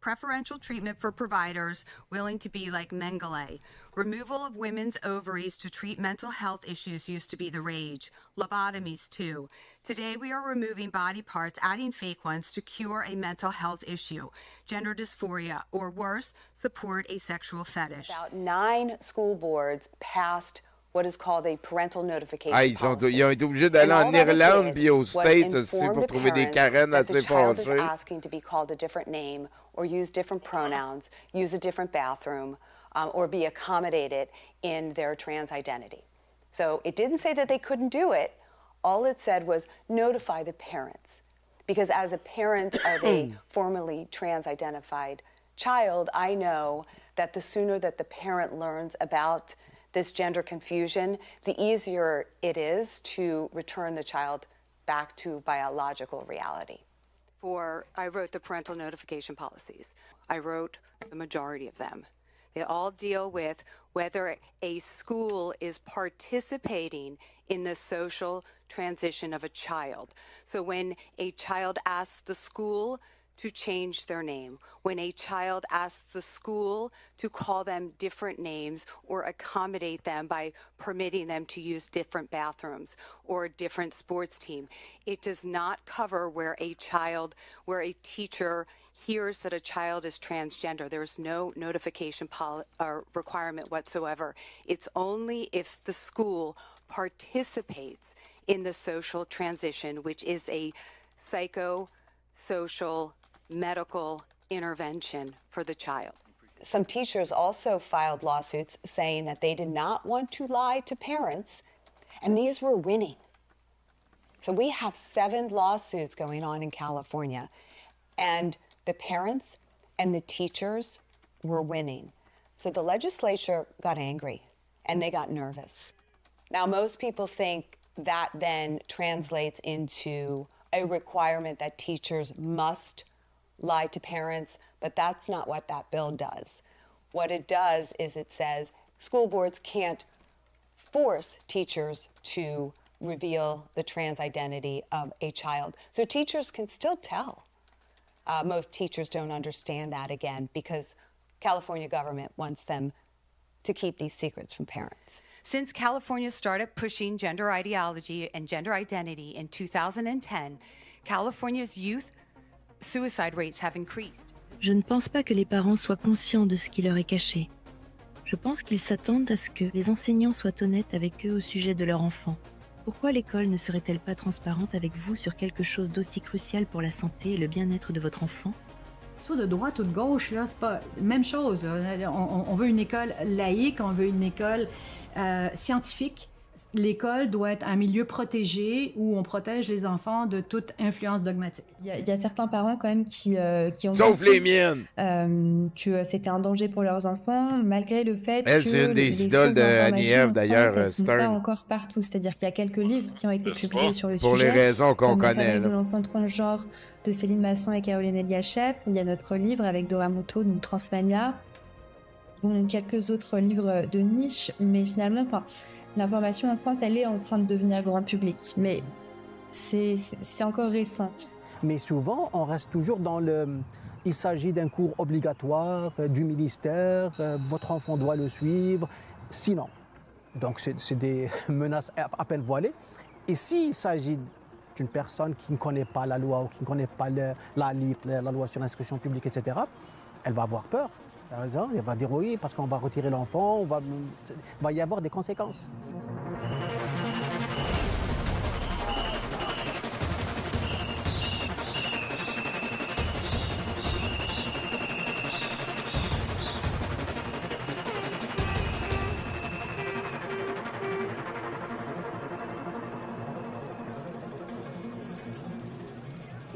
preferential treatment for providers willing to be like Mengele. Removal of women's ovaries to treat mental health issues used to be the rage. Lobotomies, too. Today, we are removing body parts, adding fake ones to cure a mental health issue. Gender dysphoria, or worse, support a sexual fetish. About 9 school boards passed what is called a parental notification ils ont policy. été obligés d'aller en Irlande puis aux States aussi pour trouver des Karen assez fâchées. Asking to be called a different name or use different pronouns, use a different bathroom, or be accommodated in their trans identity. So it didn't say that they couldn't do it. All it said was notify the parents. Because as a parent of a formerly trans-identified child, I know that the sooner that the parent learns about this gender confusion, the easier it is to return the child back to biological reality. I wrote the parental notification policies. I wrote the majority of them. They all deal with whether a school is participating in the social transition of a child. So when a child asks the school to change their name, when a child asks the school to call them different names or accommodate them by permitting them to use different bathrooms or a different sports team, it does not cover where a teacher hears that a child is transgender. There's no notification requirement whatsoever. It's only if the school participates in the social transition, which is a psychosocial medical intervention for the child. Some teachers also filed lawsuits saying that they did not want to lie to parents, and these were winning. So we have 7 lawsuits going on in California, and the parents and the teachers were winning. So the legislature got angry, and they got nervous. Now, most people think that then translates into a requirement that teachers must lie to parents, but that's not what that bill does. What it does is it says school boards can't force teachers to reveal the trans identity of a child. So teachers can still tell. Most teachers don't understand that, again, because California government wants them to keep these secrets from parents. Since California started pushing gender ideology and gender identity in 2010, California's youth suicide rates have increased. Je ne pense pas que les parents soient conscients de ce qui leur est caché. Je pense qu'ils s'attendent à ce que les enseignants soient honnêtes avec eux au sujet de leur enfant. Pourquoi l'école ne serait-elle pas transparente avec vous sur quelque chose d'aussi crucial pour la santé et le bien-être de votre enfant? Soit de droite ou de gauche, là, c'est pas la même chose. On veut une école laïque, on veut une école scientifique. L'école doit être un milieu protégé où on protège les enfants de toute influence dogmatique. Il y a certains parents quand même qui ont Sauf les miennes! Que c'était un danger pour leurs enfants, malgré le fait Elle, que c'est une des idoles de Annie Eve, d'ailleurs, elles Stern. sont pas encore partout. C'est-à-dire qu'il y a quelques livres qui ont été publiés sur le sujet. Pour les raisons qu'on connaît. Avec de l'enfant transgenre de Céline Masson et Caroline Eliachep. Il y a notre livre avec Dora Muto, donc Transmania. Bon, quelques autres livres de niche, mais finalement, l'information en France, elle est en train de devenir grand public, mais c'est encore récent. Mais souvent, on reste toujours dans le... Il s'agit d'un cours obligatoire du ministère, votre enfant doit le suivre, sinon. Donc c'est des menaces à peine voilées. Et s'il s'agit d'une personne qui ne connaît pas la loi ou qui ne connaît pas la LIP, la loi sur l'instruction publique, etc., elle va avoir peur. Elle va dire oui, parce qu'on va retirer l'enfant, va y avoir des conséquences.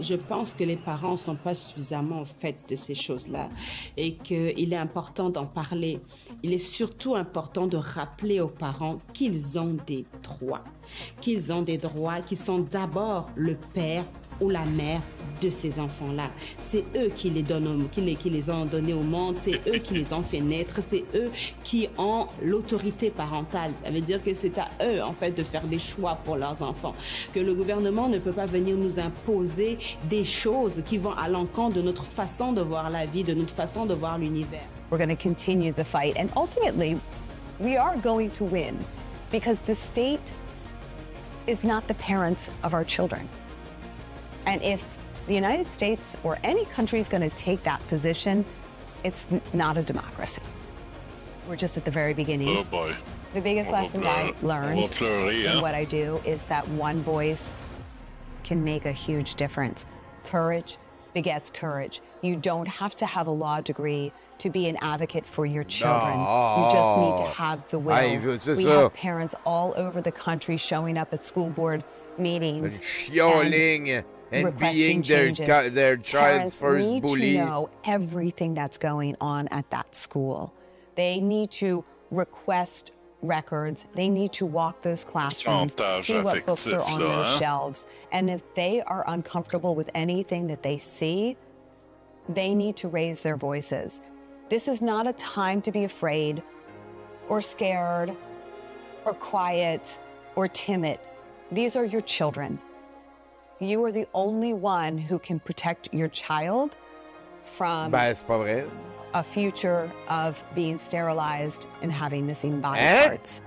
Je pense que les parents ne sont pas suffisamment au fait de ces choses-là et qu'il est important d'en parler. Il est surtout important de rappeler aux parents qu'ils ont des droits. Qu'ils ont des droits qui sont d'abord le père ou la mère de ces enfants-là. C'est eux qui les ont donnés au monde, c'est eux qui les ont fait naître, c'est eux qui ont l'autorité parentale. Ça veut dire que c'est à eux, en fait, de faire des choix pour leurs enfants. Que le gouvernement ne peut pas venir nous imposer des choses qui vont à l'encontre de notre façon de voir la vie, de notre façon de voir l'univers. We're going to continue the fight, and ultimately, we are going to win, because the state is not the parents of our children. And if the United States or any country is going to take that position, it's not a democracy. We're just at the very beginning. Oh boy. The biggest lesson I learned in what I do is that one voice can make a huge difference. Courage begets courage. You don't have to have a law degree to be an advocate for your children. You just need to have the will. We have parents all over the country showing up at school board meetings. And being their child's first bully. Parents need to know everything that's going on at that school. They need to request records. They need to walk those classrooms, Chantage see what books are affectif, on là, those hein? shelves. And if they are uncomfortable with anything that they see, they need to raise their voices. This is not a time to be afraid or scared or quiet or timid. These are your children. You are the only one who can protect your child from c'est pas vrai. a future of being sterilized and having missing body parts.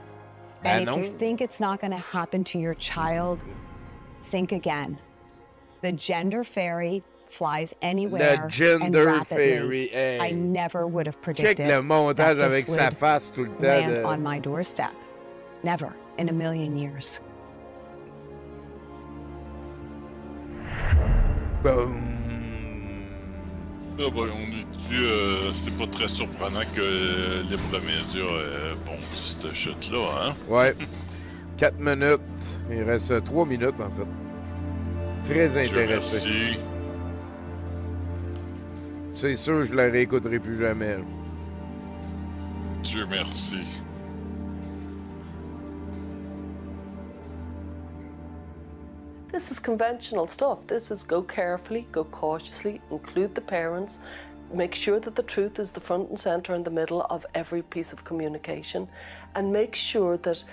Ben And if you non. think it's not going to happen to your child, think again. The gender fairy flies anywhere Le gender and rapidly. fairy, hey. I never would have Check predicted le montage that avec this sa would face tout le temps. land on my doorstep. Never in a million years. Boom. Ah ben, on est dit, c'est pas très surprenant que Libre Média pondu cette chute-là, hein? Ouais. 4 minutes. Il reste 3 minutes, en fait. Très Dieu intéressé. merci. C'est sûr, je la réécouterai plus jamais. Dieu merci. This is conventional stuff. This is go carefully, go cautiously, include the parents, make sure that the truth is the front and center in the middle of every piece of communication, and make sure that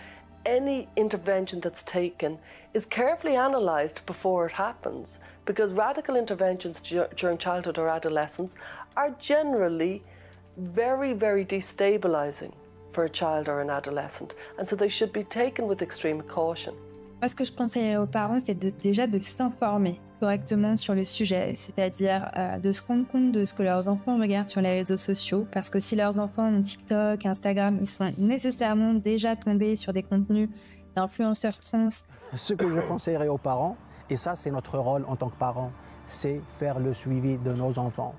any intervention that's taken is carefully analysed before it happens, because radical interventions during childhood or adolescence are generally very, very destabilising for a child or an adolescent, and so they should be taken with extreme caution. Moi, ce que je conseillerais aux parents, c'est déjà de s'informer correctement sur le sujet, c'est-à-dire de se rendre compte de ce que leurs enfants regardent sur les réseaux sociaux, parce que si leurs enfants ont TikTok, Instagram, ils sont nécessairement déjà tombés sur des contenus d'influenceurs trans. Ce que je conseillerais aux parents, et ça c'est notre rôle en tant que parents, c'est faire le suivi de nos enfants.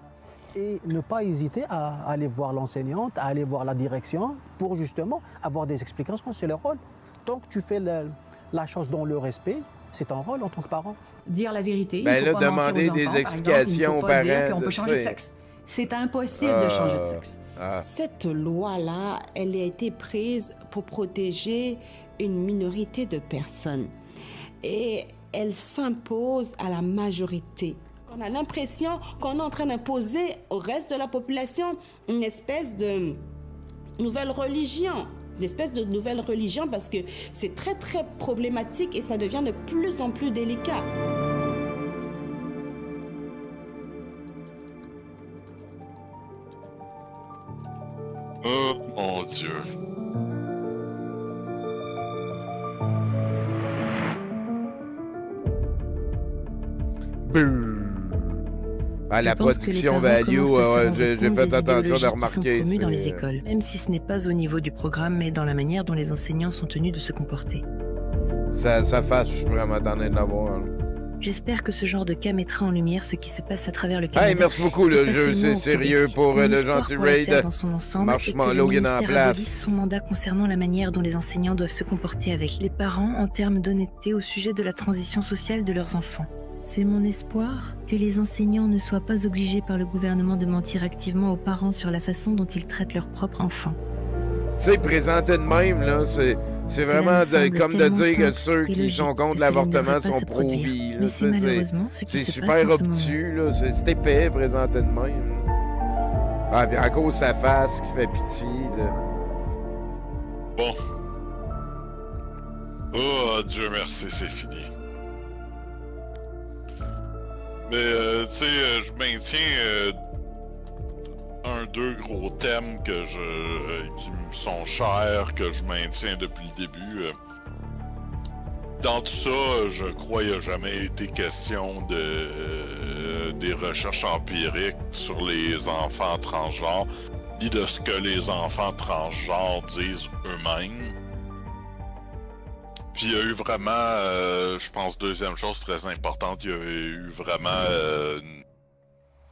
Et ne pas hésiter à aller voir l'enseignante, à aller voir la direction, pour justement avoir des explications sur leur rôle. Tant que tu fais la chose dans le respect, c'est ton rôle en tant que parent. Dire la vérité, Ben il là, faut pas mentir demander aux des enfants, par exemple, il ne explications faut aux pas dire parents, qu'on peut tu changer de sais. sexe. C'est impossible de changer de sexe. Cette loi-là, elle a été prise pour protéger une minorité de personnes. Et elle s'impose à la majorité. On a l'impression qu'on est en train d'imposer au reste de la population une espèce de nouvelle religion. Une espèce de nouvelle religion parce que c'est très très problématique et ça devient de plus en plus délicat. Oh mon Dieu. Ah, la Je pense que les production parents value, commencent à se rendre j'ai compte fait des attention de idéologies qui remarquer. sont promues dans les c'est- écoles, même si ce n'est pas au niveau du programme, mais dans la manière dont les enseignants sont tenus de se comporter. Ça fâche, je suis vraiment en train d'avoir. là. J'espère que ce genre de cas mettra en lumière ce qui se passe à travers le Canada. Hey, merci beaucoup, le et pas jeu, seulement c'est au sérieux Québec. pour Mon le espoir gentil pour l'affaire raid. dans son ensemble Marchement est que le Logan en ministère place. abolisse son mandat concernant la manière dont les enseignants doivent se comporter avec les parents en termes d'honnêteté au sujet de la transition sociale de leurs enfants. C'est mon espoir que les enseignants ne soient pas obligés par le gouvernement de mentir activement aux parents sur la façon dont ils traitent leurs propres enfants. Tu sais, présenter de même, là, c'est Cela vraiment me semble comme de tellement dire que simple ceux et qui logique sont que contre cela ne l'avortement devrait pas sont se produire. pro-vie. là, Mais tu c'est sais, malheureusement ce qui c'est se super passe en ce obtus, là, c'est épais, présenter de même. Ah, puis à cause de sa face qui fait pitié, là. Bon. Oh, Dieu merci, c'est fini. Mais, tu sais, je maintiens deux gros thèmes qui me sont chers, que je maintiens depuis le début. Dans tout ça, je crois qu'il n'y a jamais été question des recherches empiriques sur les enfants transgenres, ni de ce que les enfants transgenres disent eux-mêmes. Puis il y a eu vraiment, je pense, deuxième chose très importante, il y a eu vraiment...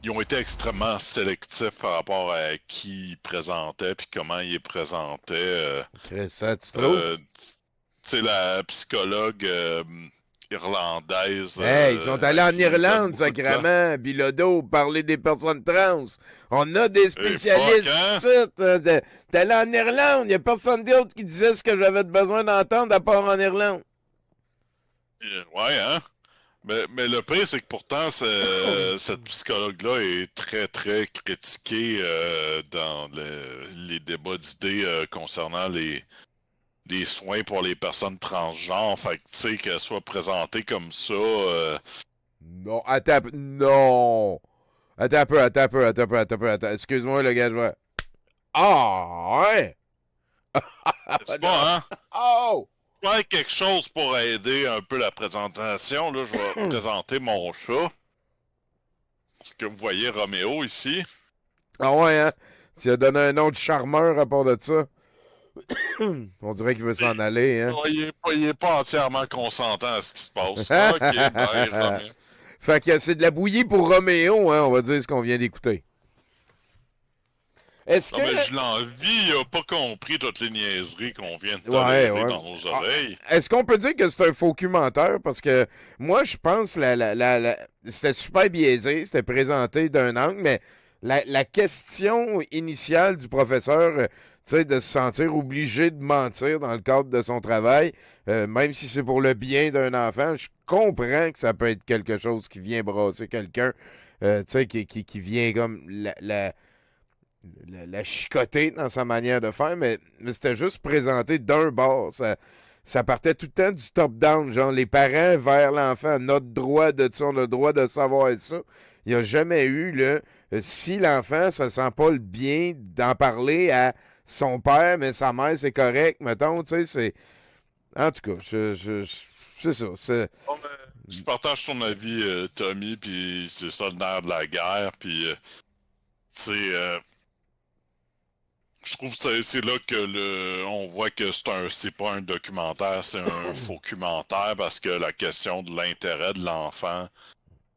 ils ont été extrêmement sélectifs par rapport à qui ils présentaient puis comment ils les présentaient. Ça, tu trouves? Tu sais, la psychologue irlandaise. Hey, ils sont allés en Irlande, sacrément, Bilodeau, parler des personnes trans. On a des spécialistes ici. T'es allé en Irlande, il n'y a personne d'autre qui disait ce que j'avais besoin d'entendre à part en Irlande. Ouais, hein? Mais le pire, c'est que pourtant, cette psychologue-là est très, très critiquée dans les débats d'idées concernant les soins pour les personnes transgenres. Fait que, tu sais, qu'elle soit présentée comme ça... Non, attends, non! Attends un peu. Excuse-moi, le gars, je vois... Ah, ouais! C'est pas, hein? Oh! Faire quelque chose pour aider un peu la présentation. Là, je vais présenter mon chat. Ce que vous voyez, Roméo, ici. Ah ouais, hein? Tu as donné un nom de charmeur à part de ça. On dirait qu'il veut s'en aller, hein? Il est pas entièrement consentant à ce qui se passe. Ok, bye, Roméo. Fait que c'est de la bouillie pour Roméo, hein? On va dire ce qu'on vient d'écouter. Est-ce que... mais je l'envie, il a pas compris toutes les niaiseries qu'on vient de tolérer dans nos oreilles. Est-ce qu'on peut dire que c'est un faux documentaire? Parce que moi, je pense c'était super biaisé, c'était présenté d'un angle, mais la question initiale du professeur, tu sais, de se sentir obligé de mentir dans le cadre de son travail, même si c'est pour le bien d'un enfant, je comprends que ça peut être quelque chose qui vient brasser quelqu'un, tu sais, qui vient comme la chicoter dans sa manière de faire, mais c'était juste présenté d'un bord. Ça partait tout le temps du top-down, genre les parents vers l'enfant, notre droit de ça, on a le droit de savoir ça. Il n'y a jamais eu, là, si l'enfant se sent pas le bien d'en parler à son père, mais sa mère, c'est correct, mettons, tu sais, c'est... En tout cas, c'est ça, c'est... Je partage ton avis, Tommy, puis c'est ça le nerf de la guerre, puis, tu sais... je trouve que c'est là que on voit que c'est pas un documentaire, c'est un faux documentaire parce que la question de l'intérêt de l'enfant,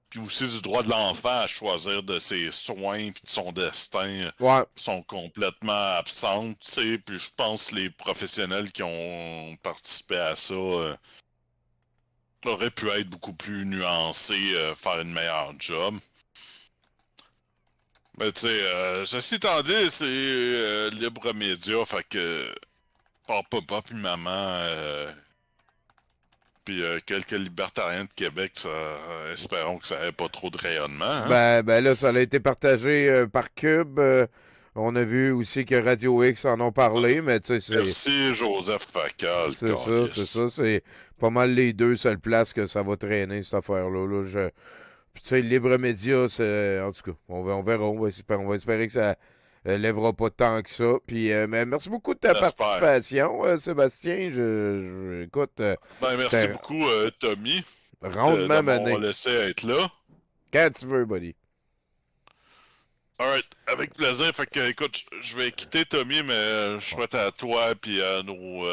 puis aussi du droit de l'enfant à choisir de ses soins puis de son destin sont complètement absentes, tu sais. Puis je pense que les professionnels qui ont participé à ça auraient pu être beaucoup plus nuancés, faire une meilleure job. Mais tu sais, ceci étant dit, c'est libre média, fait que papa puis maman, puis quelques libertariens de Québec, espérons que ça n'ait pas trop de rayonnement. Hein? Ben là, ça a été partagé par Cube. On a vu aussi que Radio X en ont parlé, mais tu sais, Merci Joseph Facal. C'est ça, c'est pas mal les deux seules places que ça va traîner, cette affaire-là. Là, Puis tu sais, le libre média, c'est... En tout cas, on verra. On va espérer que ça lèvera pas tant que ça. Puis mais merci beaucoup de ta participation, Sébastien. Écoute... merci beaucoup, Tommy. Rondement mené. On va laisser être là. Quand tu veux, buddy. Alright, avec plaisir. Fait que, écoute, je vais quitter Tommy, mais je souhaite à toi et à nos...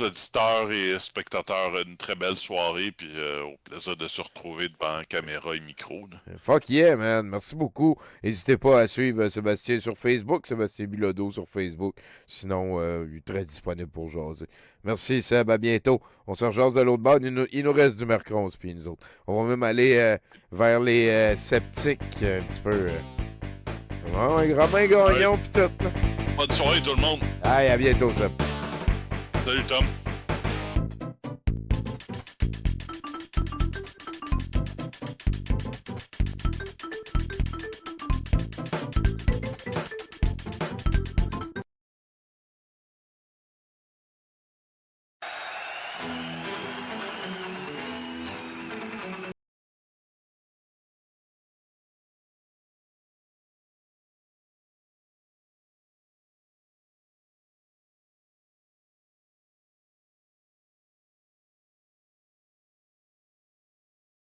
auditeurs et spectateurs une très belle soirée, puis au plaisir de se retrouver devant caméra et micro. Là. Fuck yeah, man. Merci beaucoup. N'hésitez pas à suivre Sébastien sur Facebook, Sébastien Bilodeau sur Facebook. Sinon, il est très disponible pour jaser. Merci, Seb. À bientôt. On se rejase de l'autre bord. Il nous reste du Mercron, puis nous autres. On va même aller vers les sceptiques un petit peu. Romain Gagnon, pis tout. Bonne soirée, tout le monde. Allez, à bientôt, Seb. Salut, Tom.